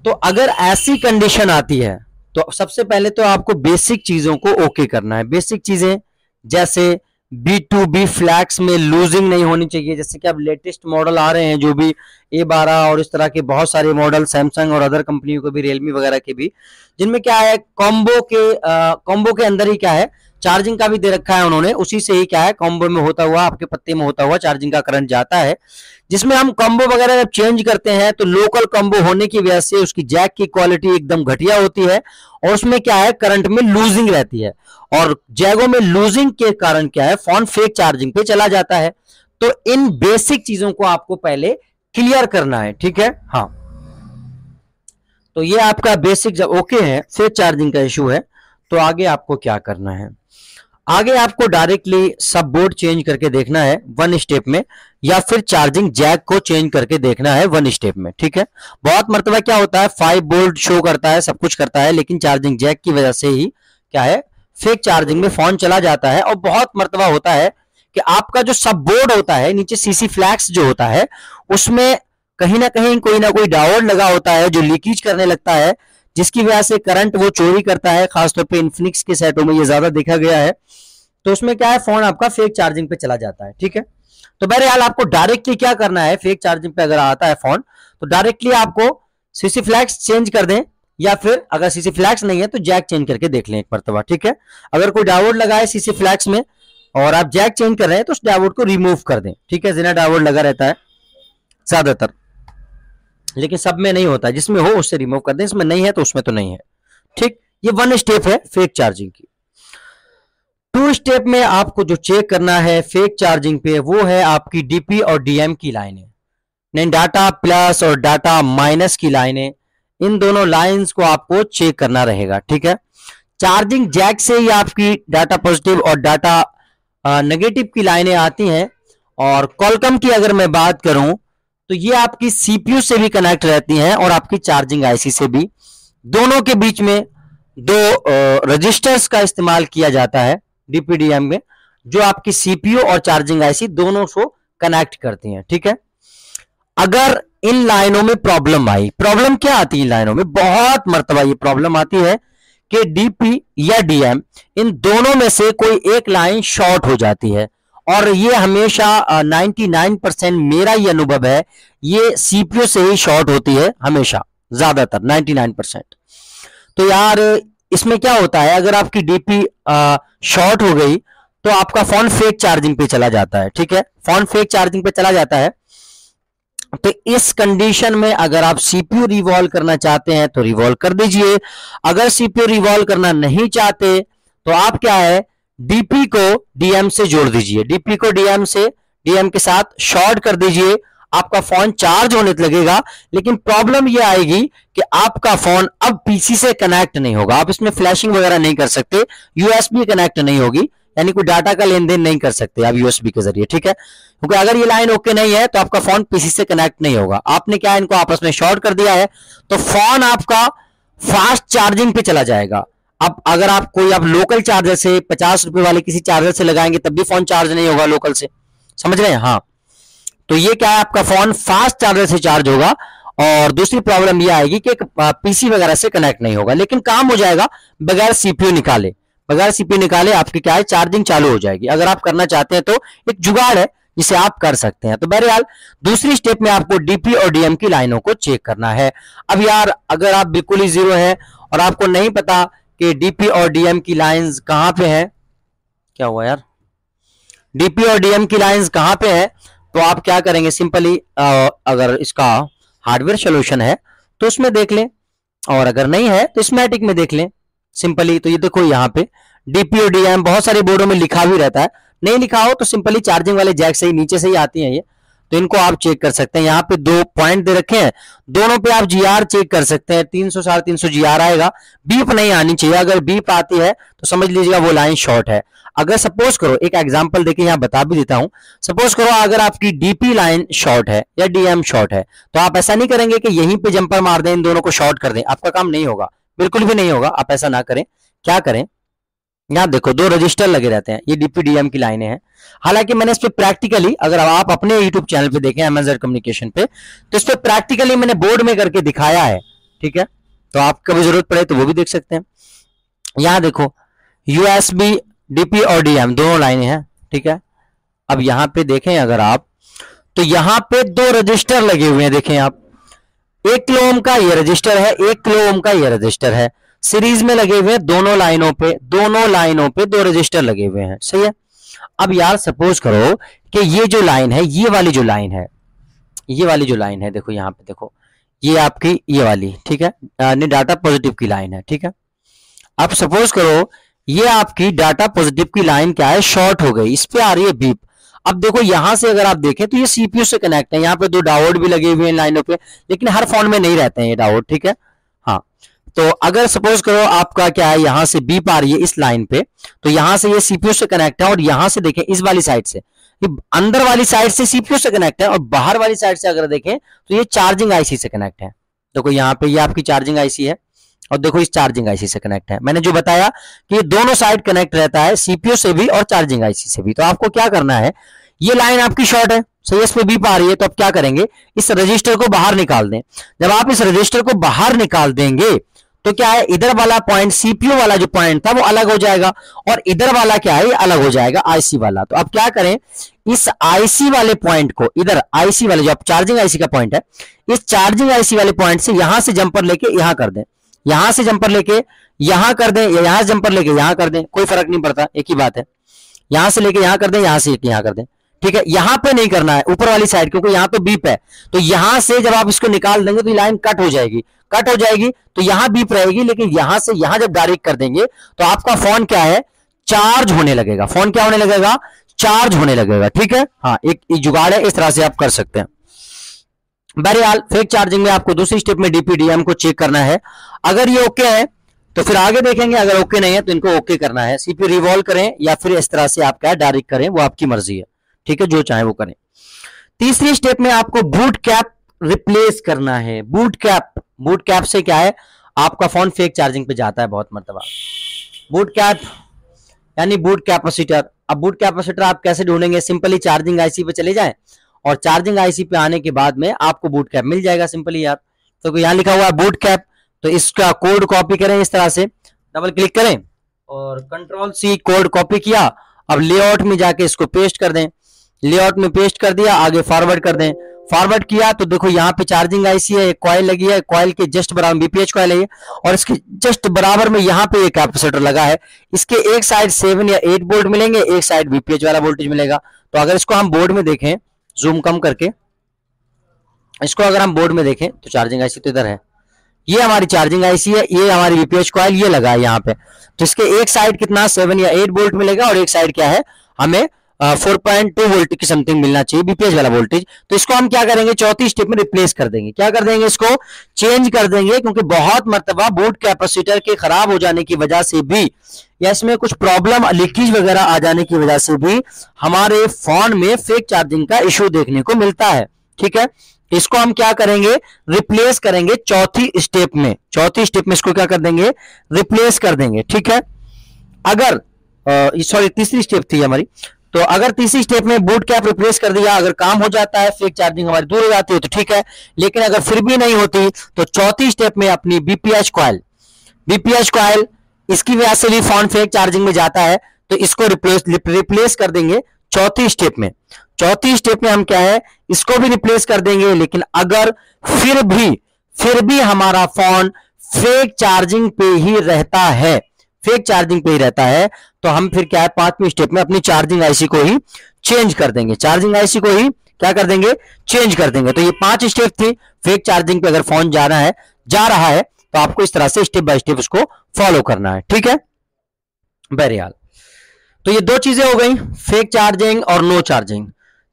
S1: तो अगर ऐसी कंडीशन आती है तो सबसे पहले तो आपको बेसिक चीजों को ओके करना है। बेसिक चीजें जैसे B2B फ्लैग्स में लूजिंग नहीं होनी चाहिए। जैसे कि अब लेटेस्ट मॉडल आ रहे हैं जो भी A12 और इस तरह के बहुत सारे मॉडल, सैमसंग और अदर कंपनियों के भी, रियलमी वगैरह के भी, जिनमें क्या है, कॉम्बो के अंदर ही क्या है, चार्जिंग का भी दे रखा है उन्होंने, उसी से ही क्या है, कॉम्बो में होता हुआ, आपके पत्ते में होता हुआ चार्जिंग का करंट जाता है। जिसमें हम कॉम्बो वगैरह जब चेंज करते हैं तो लोकल कॉम्बो होने की वजह से उसकी जैक की क्वालिटी एकदम घटिया होती है और उसमें क्या है, करंट में लूजिंग रहती है, और जैगों में लूजिंग के कारण क्या है, फोन फेक चार्जिंग पे चला जाता है। तो इन बेसिक चीजों को आपको पहले क्लियर करना है। ठीक है, हाँ, तो ये आपका बेसिक जब ओके है, फेक चार्जिंग का इश्यू है, तो आगे आपको क्या करना है, आगे आपको डायरेक्टली सब बोर्ड चेंज करके देखना है 1 स्टेप में, या फिर चार्जिंग जैक को चेंज करके देखना है 1 स्टेप में। ठीक है, बहुत मर्तबा क्या होता है, 5 बोर्ड शो करता है, सब कुछ करता है, लेकिन चार्जिंग जैक की वजह से ही क्या है, फेक चार्जिंग में फोन चला जाता है। और बहुत मर्तबा होता है कि आपका जो सब बोर्ड होता है, नीचे सीसी फ्लैग्स जो होता है, उसमें कहीं ना कहीं कोई ना कोई डायोड लगा होता है जो लीकेज करने लगता है, जिसकी वजह से करंट वो चोरी करता है। खासतौर पे इन्फिनिक्स के सेटों में ये ज्यादा देखा गया है। तो उसमें क्या है, फोन आपका फेक चार्जिंग पे चला जाता है। ठीक है, तो बहरहाल आपको डायरेक्टली क्या करना है, फेक चार्जिंग पे अगर आता है फोन तो डायरेक्टली आपको सीसी फ्लैग्स चेंज कर दें, या फिर अगर सीसी फ्लैग्स नहीं है तो जैक चेंज करके देख लें एक मर्तबा। ठीक है, अगर कोई डायोड लगा है सीसी फ्लैग्स में और आप जैक चेंज कर रहे हैं तो उस डायोड को रिमूव कर दें। ठीक है, जिना डायोड लगा रहता है ज्यादातर, लेकिन सब में नहीं होता, जिसमें हो उससे रिमूव कर दें, इसमें नहीं है तो उसमें तो नहीं है। ठीक, ये 1 स्टेप है फेक चार्जिंग की। 2 स्टेप में आपको जो चेक करना है फेक चार्जिंग पे, वो है आपकी डीपी और डीएम की लाइनें, नहीं डाटा प्लस और डाटा माइनस की लाइनें, इन दोनों लाइंस को आपको चेक करना रहेगा। ठीक है, चार्जिंग जैक से ही आपकी डाटा पॉजिटिव और डाटा नेगेटिव की लाइनें आती हैं। और कॉलकम की अगर मैं बात करूं तो ये आपकी सीपीयू से भी कनेक्ट रहती हैं और आपकी चार्जिंग आईसी से भी। दोनों के बीच में 2 रजिस्टर्स का इस्तेमाल किया जाता है डीपीडीएम में, जो आपकी सीपीयू और चार्जिंग आईसी दोनों को कनेक्ट करती हैं। ठीक है, अगर इन लाइनों में प्रॉब्लम आई, प्रॉब्लम क्या आती है इन लाइनों में, बहुत मर्तबा ये प्रॉब्लम आती है कि डीपी या डीएम इन दोनों में से कोई एक लाइन शॉर्ट हो जाती है और ये हमेशा 99% मेरा ये अनुभव है, ये सीपीयू से ही शॉर्ट होती है हमेशा, ज्यादातर 99%। तो यार इसमें क्या होता है, अगर आपकी डीपी शॉर्ट हो गई तो आपका फोन फेक चार्जिंग पे चला जाता है, ठीक है, फोन फेक चार्जिंग पे चला जाता है। तो इस कंडीशन में अगर आप सीपीयू रिवॉल्व करना चाहते हैं तो रिवॉल्व कर दीजिए। अगर सीपीयू रिवॉल्व करना नहीं चाहते तो आप क्या है, डीपी को डीएम से जोड़ दीजिए, डीपी को डीएम के साथ शॉर्ट कर दीजिए। आपका फोन चार्ज होने लगेगा, लेकिन प्रॉब्लम यह आएगी कि आपका फोन अब पीसी से कनेक्ट नहीं होगा, आप इसमें फ्लैशिंग वगैरह नहीं कर सकते, यूएसबी कनेक्ट नहीं होगी, यानी कोई डाटा का लेन देन नहीं कर सकते आप यूएसबी के जरिए, ठीक है, क्योंकि अगर ये लाइन ओके नहीं है तो आपका फोन पीसी से कनेक्ट नहीं होगा। आपने क्या इनको आपस में शॉर्ट कर दिया है, तो फोन आपका फास्ट चार्जिंग पे चला जाएगा। अब अगर आप लोकल चार्जर से 50 रुपए वाले किसी चार्जर से लगाएंगे तब भी फोन चार्ज नहीं होगा लोकल से, समझ रहे हैं? हाँ, तो ये क्या है, आपका फोन फास्ट चार्जर से चार्ज होगा। और दूसरी प्रॉब्लम ये आएगी कि पीसी वगैरह से कनेक्ट नहीं होगा, लेकिन काम हो जाएगा बगैर सीपीयू निकाले, बगैर सीपीयू निकाले आपकी क्या है, चार्जिंग चालू हो जाएगी। अगर आप करना चाहते हैं तो एक जुगाड़ है जिसे आप कर सकते हैं। तो बहरहाल दूसरी स्टेप में आपको डीपी और डीएम की लाइनों को चेक करना है। अब यार अगर आप बिल्कुल ही जीरो है और आपको नहीं पता कि डीपी और डीएम की लाइंस कहां पे है, क्या हुआ यार, डीपी और डीएम की लाइंस कहां पे है, तो आप क्या करेंगे, सिंपली अगर इसका हार्डवेयर सॉल्यूशन है तो उसमें देख लें, और अगर नहीं है तो स्कीमेटिक में देख लें सिंपली। तो ये देखो यहाँ पे डीपी और डीएम बहुत सारे बोर्डों में लिखा भी रहता है, नहीं लिखा हो तो सिंपली चार्जिंग वाले जैक से ही नीचे से ही आती है ये, तो इनको आप चेक कर सकते हैं। यहाँ पे 2 पॉइंट दे रखे हैं, दोनों पे आप जीआर चेक कर सकते हैं, 300 350 जीआर आएगा, बीप नहीं आनी चाहिए। अगर बीप आती है तो समझ लीजिएगा वो लाइन शॉर्ट है। अगर सपोज करो, एक एग्जांपल देके यहाँ बता भी देता हूं, सपोज करो अगर आपकी डीपी लाइन शॉर्ट है या डीएम शॉर्ट है, तो आप ऐसा नहीं करेंगे कि यहीं पे जंपर मार दें, इन दोनों को शॉर्ट कर दें, आपका काम नहीं होगा, बिल्कुल भी नहीं होगा। आप ऐसा ना करें। क्या करें, यहाँ देखो 2 रजिस्टर लगे रहते हैं, ये डीपी डीएम की लाइनें हैं। हालांकि मैंने इस पे प्रैक्टिकली, अगर आप अपने यूट्यूब चैनल पे देखें एमएसजेड कम्युनिकेशन पे, तो इस पे प्रैक्टिकली मैंने बोर्ड में करके दिखाया है, ठीक है, तो आपको भी जरूरत पड़े तो वो भी देख सकते हैं। यहाँ देखो यूएसबी डीपी और डीएम दोनों लाइनें हैं, ठीक है। अब यहाँ पे देखें अगर आप, तो यहाँ पे 2 रजिस्टर लगे हुए हैं, देखें आप, 1 किलो ओम का ये रजिस्टर है, 1 किलो ओम का ये रजिस्टर है, सीरीज में लगे हुए हैं दोनों लाइनों पे 2 रजिस्टर लगे हुए हैं, सही है। अब यार सपोज करो कि ये जो लाइन है, ये वाली जो लाइन है, देखो यहाँ पे देखो, ये आपकी ये वाली, ठीक है, डाटा पॉजिटिव की लाइन है, ठीक है। अब सपोज करो ये आपकी डाटा पॉजिटिव की लाइन क्या है, शॉर्ट हो गई, इस पे आ रही है बीप। अब देखो यहां से अगर आप देखें तो ये सीपीयू से कनेक्ट है, यहाँ पे 2 डायोड भी लगे हुए हैं लाइनों पे, लेकिन हर फोन में नहीं रहते हैं ये डायोड, ठीक है। हाँ, तो अगर सपोज करो आपका क्या है, यहां से बीप आ रही है इस लाइन पे, तो यहां से ये सीपीयू से कनेक्ट है, और यहां से देखें इस वाली साइड से, ये अंदर वाली साइड से सीपीयू से कनेक्ट है, और बाहर वाली साइड से अगर देखें तो ये चार्जिंग आईसी से कनेक्ट है। देखो यहाँ पे ये आपकी चार्जिंग आईसी है, और देखो इस चार्जिंग आईसी से कनेक्ट है। मैंने जो बताया कि ये दोनों साइड कनेक्ट रहता है, सीपीयू से भी और चार्जिंग आईसी से भी। तो आपको क्या करना है, ये लाइन आपकी शॉर्ट है, सही है, इस पे बीप आ रही है, तो आप क्या करेंगे, इस रजिस्टर को बाहर निकाल दें। जब आप इस रजिस्टर को बाहर निकाल देंगे तो क्या है, इधर वाला पॉइंट, सीपीयू वाला जो पॉइंट था वो अलग हो जाएगा, और इधर वाला क्या है, अलग हो जाएगा, आईसी वाला। तो अब क्या करें, इस आईसी वाले पॉइंट को, इधर आईसी वाले जो चार्जिंग आईसी का पॉइंट है, इस चार्जिंग आईसी वाले पॉइंट से यहां से जंपर लेके यहां कर दें, यहां से जंपर लेके यहां कर दें, या यहां से जंपर लेके यहां कर दें, कोई फर्क नहीं पड़ता, एक ही बात है। यहां से लेके यहां कर दें, यहां से यहां कर दें, ठीक है। यहां पे नहीं करना है, ऊपर वाली साइड, क्योंकि यहां तो बीप है, तो यहां से जब आप इसको निकाल देंगे तो ये लाइन कट हो जाएगी, तो यहां बीप रहेगी, लेकिन यहां से यहां जब डायरेक्ट कर देंगे तो आपका फोन क्या है, चार्ज होने लगेगा। फोन क्या होने लगेगा, चार्ज होने लगेगा, ठीक है। हाँ, एक जुगाड़ है, इस तरह से आप कर सकते हैं। बहरहाल फेक चार्जिंग में आपको दूसरी स्टेप में डीपी डीएम को चेक करना है। अगर ये ओके है तो फिर आगे देखेंगे, अगर ओके नहीं है तो इनको ओके करना है। सीपीयू रिवॉल्व करें या फिर इस तरह से आप क्या डायरेक्ट करें, वो आपकी मर्जी है, ठीक है, जो चाहे वो करें। तीसरी स्टेप में आपको बूट कैप रिप्लेस करना है। बूट कैप से क्या है, आपका फोन फेक चार्जिंग पे जाता है बहुत मर्तबा। बूट कैप यानी बूट कैपेसिटर। अब बूट कैपेसिटर आप कैसे ढूंढेंगे, सिंपली चार्जिंग आईसी पे चले जाएं, और चार्जिंग आईसी पे आने के बाद में आपको बूट कैप मिल जाएगा सिंपली यार। तो यहाँ लिखा हुआ है बूट कैप, तो इसका कोड कॉपी करें, इस तरह से डबल क्लिक करें और कंट्रोल सी कोड कॉपी किया, अब लेआउट में जाके इसको पेस्ट कर दें, लेआउट में पेस्ट कर दिया, आगे फॉरवर्ड कर दें। फॉरवर्ड किया तो देखो यहाँ पे चार्जिंग आईसी है, एक कॉइल लगी है, कॉइल के जस्ट बराबर बीपीएच कॉइल है ये, और इसके जस्ट बराबर में यहाँ पे एक कैपेसिटर लगा है। इसके एक साइड 7 या 8 वोल्ट मिलेंगे, एक साइड बीपीएच वाला वोल्टेज मिलेगा। तो अगर इसको हम बोर्ड में देखें, जूम कम करके इसको अगर हम बोर्ड में देखें तो चार्जिंग आईसी तो इधर है, ये हमारी चार्जिंग आईसी है, ये हमारी बीपीएच कॉइल ये लगा है यहाँ पे। तो इसके एक साइड कितना 7 या 8 वोल्ट मिलेगा और एक साइड क्या है, हमें 4.2 वोल्ट की समथिंग मिलना चाहिए बीपीएच वाला वोल्टेज। तो इसको हम क्या करेंगे, चौथी स्टेप में रिप्लेस कर देंगे। क्या कर देंगे, इसको चेंज कर देंगे, क्योंकि बहुत मर्तबा बोर्ड कैपेसिटर के खराब हो जाने की वजह से भी या इसमें कुछ प्रॉब्लम लीकेज वगैरह आ जाने की वजह से भी हमारे फोन में फेक चार्जिंग का इश्यू देखने को मिलता है। ठीक है, इसको हम क्या करेंगे, रिप्लेस करेंगे चौथी स्टेप में। चौथी स्टेप में इसको क्या कर देंगे, रिप्लेस कर देंगे। ठीक है, अगर सॉरी तीसरी स्टेप थी हमारी, तो अगर तीसरी स्टेप में बूट कैप रिप्लेस कर दिया, अगर काम हो जाता है, फेक चार्जिंग हमारी दूर हो जाती है तो ठीक है, लेकिन अगर फिर भी नहीं होती तो चौथी स्टेप में अपनी बीपीएच कॉइल इसकी वजह से भी फोन फेक चार्जिंग में जाता है, तो इसको रिप्लेस कर देंगे चौथी स्टेप में। चौथी स्टेप में हम क्या है, इसको भी रिप्लेस कर देंगे। लेकिन अगर फिर भी हमारा फोन फेक चार्जिंग पे ही रहता है, फेक चार्जिंग पे ही रहता है, तो हम फिर क्या है, पांचवी स्टेप में अपनी चार्जिंग आईसी को ही चेंज कर देंगे। चार्जिंग आईसी को ही क्या कर देंगे, चेंज कर देंगे। तो ये 5 स्टेप थी। फेक चार्जिंग पे अगर फोन जा रहा है तो आपको इस तरह से स्टेप बाय स्टेप उसको फॉलो करना है। ठीक है, बहरहाल तो ये 2 चीजें हो गई, फेक चार्जिंग और नो चार्जिंग।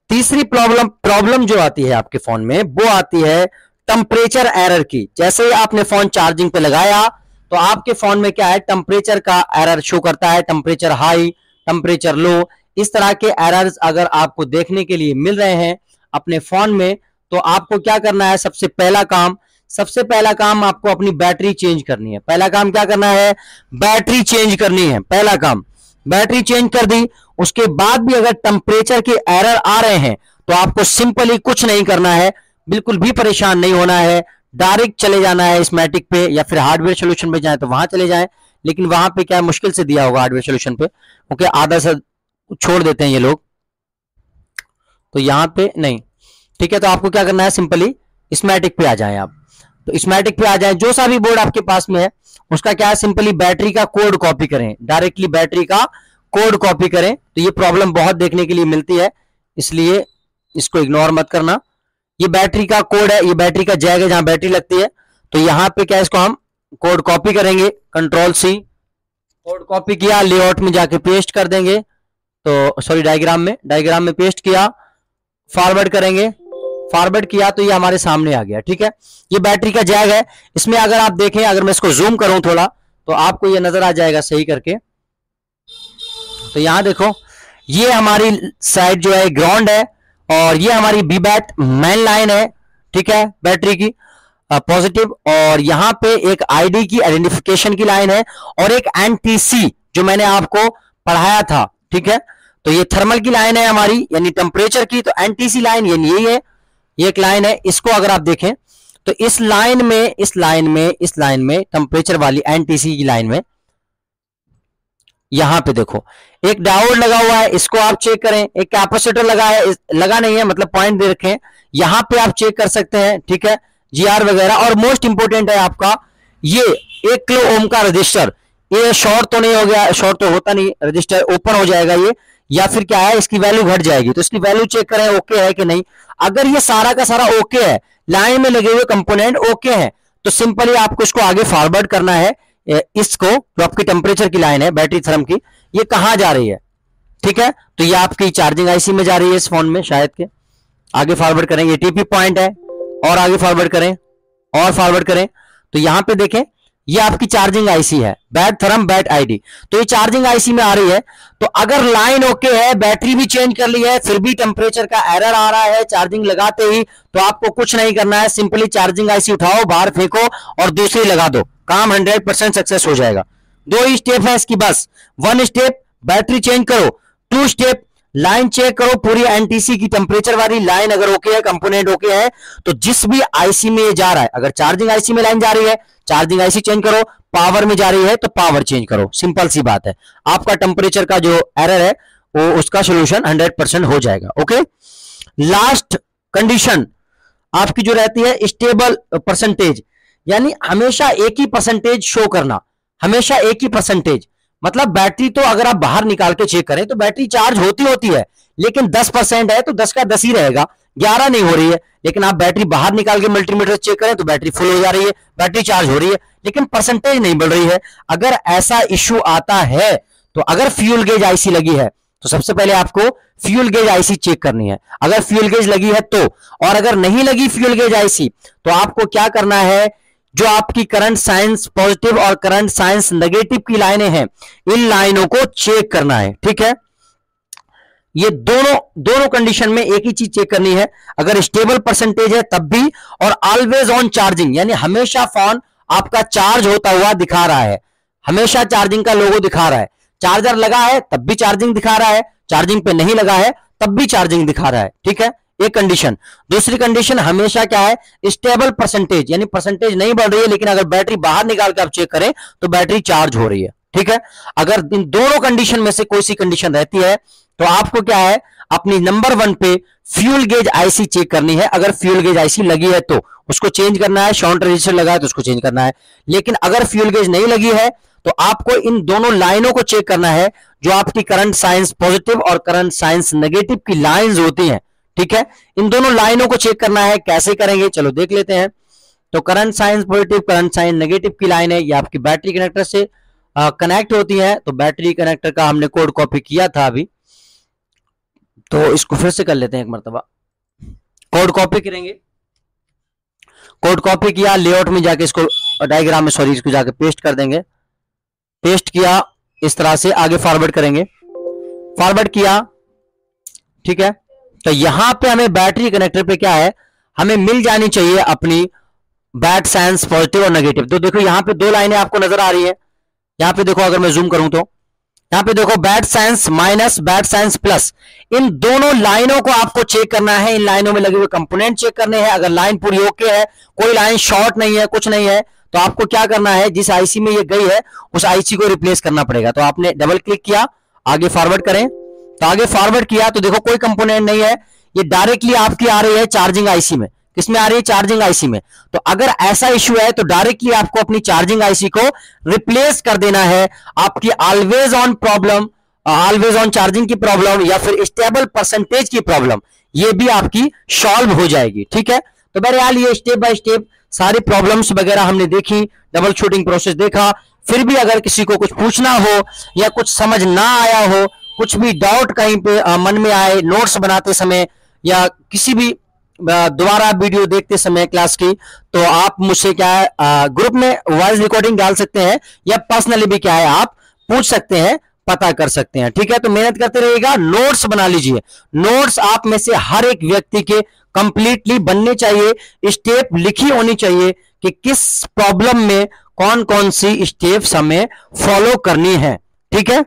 S1: तीसरी प्रॉब्लम जो आती है आपके फोन में, वो आती है टेम्परेचर एरर की। जैसे ही आपने फोन चार्जिंग पे लगाया तो आपके फोन में क्या है, टेम्परेचर का एरर शो करता है, टेम्परेचर हाई, टेम्परेचर लो। इस तरह के एरर्स अगर आपको देखने के लिए मिल रहे हैं अपने फोन में, तो आपको क्या करना है, सबसे पहला काम आपको अपनी बैटरी चेंज करनी है। पहला काम क्या करना है, बैटरी चेंज करनी है। पहला काम बैटरी चेंज कर दी। उसके बाद भी अगर टेम्परेचर के एरर आ रहे हैं तो आपको सिंपली कुछ नहीं करना है, बिल्कुल भी परेशान नहीं होना है, डायरेक्ट चले जाना है स्मैटिक पे, या फिर हार्डवेयर सोल्यूशन पे जाए तो वहां चले जाएं। लेकिन वहां पे क्या मुश्किल से दिया होगा हार्डवेयर सोल्यूशन पे, क्योंकि आधा से छोड़ देते हैं ये लोग, तो यहां पे नहीं। ठीक है, तो आपको क्या करना है, सिंपली स्मैटिक पे आ जाएं आप। तो स्मैटिक पे आ जाएं, जो सा भी बोर्ड आपके पास में है उसका क्या है, सिंपली बैटरी का कोड कॉपी करें, डायरेक्टली बैटरी का कोड कॉपी करें। तो ये प्रॉब्लम बहुत देखने के लिए मिलती है, इसलिए इसको इग्नोर मत करना। ये बैटरी का कोड है, ये बैटरी का जैक है जहां बैटरी लगती है। तो यहां पे क्या, इसको हम कोड कॉपी करेंगे, Ctrl+C, कोड कॉपी किया, लेआउट में जाके पेस्ट कर देंगे। तो सॉरी डायग्राम में पेस्ट किया, फॉरवर्ड करेंगे, फॉरवर्ड किया तो ये हमारे सामने आ गया। ठीक है, ये बैटरी का जैक है। इसमें अगर आप देखें, अगर मैं इसको जूम करूं थोड़ा तो आपको ये नजर आ जाएगा सही करके। तो यहां देखो, ये हमारी साइड जो है ग्राउंड है और ये हमारी बीबैट मेन लाइन है। ठीक है, बैटरी की पॉजिटिव, और यहां पे एक आईडी की आइडेंटिफिकेशन की लाइन है और एक एनटीसी जो मैंने आपको पढ़ाया था। ठीक है, तो ये थर्मल की लाइन है हमारी, यानी टेम्परेचर की। तो एनटीसी लाइन यानी यही है, ये एक लाइन है। इसको अगर आप देखें तो इस लाइन में टेम्परेचर वाली एनटीसी की लाइन में यहां पे देखो एक डायोड लगा हुआ है, इसको आप चेक करें। एक कैपेसिटर लगा नहीं है, मतलब पॉइंट दे रखे हैं, यहां पे आप चेक कर सकते हैं। ठीक है, जीआर वगैरह। और मोस्ट इंपोर्टेंट है आपका ये 1 किलो ओम का रजिस्टर। ये शॉर्ट तो नहीं हो गया, शॉर्ट तो होता नहीं, रजिस्टर ओपन हो जाएगा ये, या फिर क्या है, इसकी वैल्यू घट जाएगी। तो इसकी वैल्यू चेक करें ओके है कि नहीं। अगर ये सारा का सारा ओके है, लाइन में लगे हुए कंपोनेंट ओके हैं, तो सिंपली आपको इसको आगे फॉरवर्ड करना है। इसको जो आपकी टेम्परेचर की लाइन है बैटरी थर्म की, ये कहां जा रही है। ठीक है, तो ये आपकी चार्जिंग आईसी में जा रही है इस फोन में शायद के। आगे फॉरवर्ड करें, ये टीपी पॉइंट है, और आगे फॉरवर्ड करें और फॉरवर्ड करें। तो यहां पे देखें, ये आपकी चार्जिंग आईसी है, बैट थर्म बैट आईडी। तो ये चार्जिंग आईसी में आ रही है। तो अगर लाइन ओके है, बैटरी भी चेंज कर ली है, फिर भी टेम्परेचर का एरर आ रहा है चार्जिंग लगाते ही, तो आपको कुछ नहीं करना है, सिंपली चार्जिंग आईसी उठाओ, बाहर फेंको और दूसरी लगा दो, काम 100% सक्सेस हो जाएगा। 2 ही स्टेप है इसकी बस। 1 स्टेप बैटरी चेंज करो, 2 स्टेप लाइन चेक करो, पूरी एनटीसी की टेम्परेचर वाली लाइन अगर ओके है, कंपोनेंट ओके है, तो जिस भी आईसी में ये जा रहा है, अगर चार्जिंग आईसी में लाइन जा रही है, चार्जिंग आईसी चेंज करो, पावर में जा रही है तो पावर चेंज करो। सिंपल सी बात है। आपका टेम्परेचर का जो एरर है वो उसका सोल्यूशन 100% हो जाएगा। ओके, लास्ट कंडीशन आपकी जो रहती है स्टेबल परसेंटेज, यानी हमेशा एक ही परसेंटेज शो करना, हमेशा एक ही परसेंटेज। मतलब बैटरी तो अगर आप बाहर निकाल के चेक करें तो बैटरी चार्ज होती है, लेकिन 10% है तो 10 का 10 ही रहेगा, 11 नहीं हो रही है। लेकिन आप बैटरी बाहर निकाल के मल्टीमीटर चेक करें तो बैटरी फुल हो जा रही है, बैटरी चार्ज हो रही है, लेकिन परसेंटेज नहीं बढ़ रही है। अगर ऐसा इश्यू आता है तो अगर फ्यूल गेज आईसी लगी है तो सबसे पहले आपको फ्यूल गेज आईसी चेक करनी है, अगर फ्यूल गेज लगी है तो। और अगर नहीं लगी फ्यूल गेज आईसी तो आपको क्या करना है, जो आपकी करंट साइंस पॉजिटिव और करंट साइंस नेगेटिव की लाइनें हैं, इन लाइनों को चेक करना है। ठीक है, ये दोनों कंडीशन में एक ही चीज चेक करनी है। अगर स्टेबल परसेंटेज है तब भी, और ऑलवेज ऑन चार्जिंग, यानी हमेशा फोन आपका चार्ज होता हुआ दिखा रहा है, हमेशा चार्जिंग का लोगो दिखा रहा है। चार्जर लगा है तब भी चार्जिंग दिखा रहा है, चार्जिंग पे नहीं लगा है तब भी चार्जिंग दिखा रहा है। ठीक है, एक कंडीशन। दूसरी कंडीशन हमेशा क्या है, स्टेबल परसेंटेज, यानी परसेंटेज नहीं बढ़ रही है, लेकिन अगर बैटरी बाहर निकाल के आप चेक करें तो बैटरी चार्ज हो रही है। ठीक है, अगर इन दोनों कंडीशन में से कोई सी कंडीशन रहती है तो आपको क्या है, अपनी नंबर 1 पे फ्यूल गेज आईसी चेक करनी है। अगर फ्यूल गेज आईसी लगी है तो उसको चेंज करना है, शॉर्ट रजिस्टर लगा है तो उसको चेंज करना है। लेकिन अगर फ्यूल गेज नहीं लगी है तो आपको इन दोनों लाइनों को चेक करना है, जो आपकी करंट साइंस पॉजिटिव और करंट साइंस नेगेटिव की लाइंस होती हैं। ठीक है, इन दोनों लाइनों को चेक करना है। कैसे करेंगे चलो देख लेते हैं। तो current science positive, current science negative की लाइन है, ये आपकी बैटरी कनेक्टर से कनेक्ट होती है। तो बैटरी कनेक्टर का हमने कोड कॉपी किया था अभी, तो इसको फिर से कर लेते हैं एक मरतबा। कोड कॉपी करेंगे, कोड कॉपी किया, लेआउट में जाके इसको डायग्राम में सॉरी इसको जाके पेस्ट कर देंगे। पेस्ट किया, इस तरह से आगे फॉरवर्ड करेंगे, फॉरवर्ड किया। ठीक है, तो यहां पे हमें बैटरी कनेक्टर पे क्या है, हमें मिल जानी चाहिए अपनी बैट साइंस पॉजिटिव और नेगेटिव। तो देखो यहां पे दो लाइनें आपको नजर आ रही है। यहां पे देखो, अगर मैं जूम करूं तो यहां पे देखो bat sense minus, bat sense plus, इन दोनों लाइनों को आपको चेक करना है। इन लाइनों में लगे हुए कंपोनेंट चेक करने हैं। अगर लाइन पूरी ओके है, कोई लाइन शॉर्ट नहीं है, कुछ नहीं है, तो आपको क्या करना है, जिस आईसी में ये गई है उस आईसी को रिप्लेस करना पड़ेगा। तो आपने डबल क्लिक किया, आगे फॉरवर्ड करें, तो आगे फॉरवर्ड किया तो देखो कोई कंपोनेंट नहीं है, ये डायरेक्टली आपकी आ रही है चार्जिंग आईसी में। किसमें आ रही है, चार्जिंग आईसी में। तो अगर ऐसा इश्यू है तो डायरेक्टली आपको अपनी चार्जिंग आईसी को रिप्लेस कर देना है। आपकी always on problem, always on charging की प्रॉब्लम या फिर स्टेबल परसेंटेज की प्रॉब्लम, ये भी आपकी सॉल्व हो जाएगी। ठीक है, तो बहरहाल ये स्टेप बाय स्टेप सारी प्रॉब्लम्स वगैरह हमने देखी, डबल शूटिंग प्रोसेस देखा। फिर भी अगर किसी को कुछ पूछना हो या कुछ समझ ना आया हो, कुछ भी डाउट कहीं पे मन में आए, नोट्स बनाते समय या किसी भी दोबारा वीडियो देखते समय क्लास की, तो आप मुझसे क्या है ग्रुप में वॉइस रिकॉर्डिंग डाल सकते हैं या पर्सनली भी क्या है आप पूछ सकते हैं, पता कर सकते हैं। ठीक है, तो मेहनत करते रहिएगा, नोट्स बना लीजिए। नोट्स आप में से हर एक व्यक्ति के कंप्लीटली बनने चाहिए, स्टेप लिखी होनी चाहिए कि किस प्रॉब्लम में कौन कौन सी स्टेप्स हमें फॉलो करनी है। ठीक है।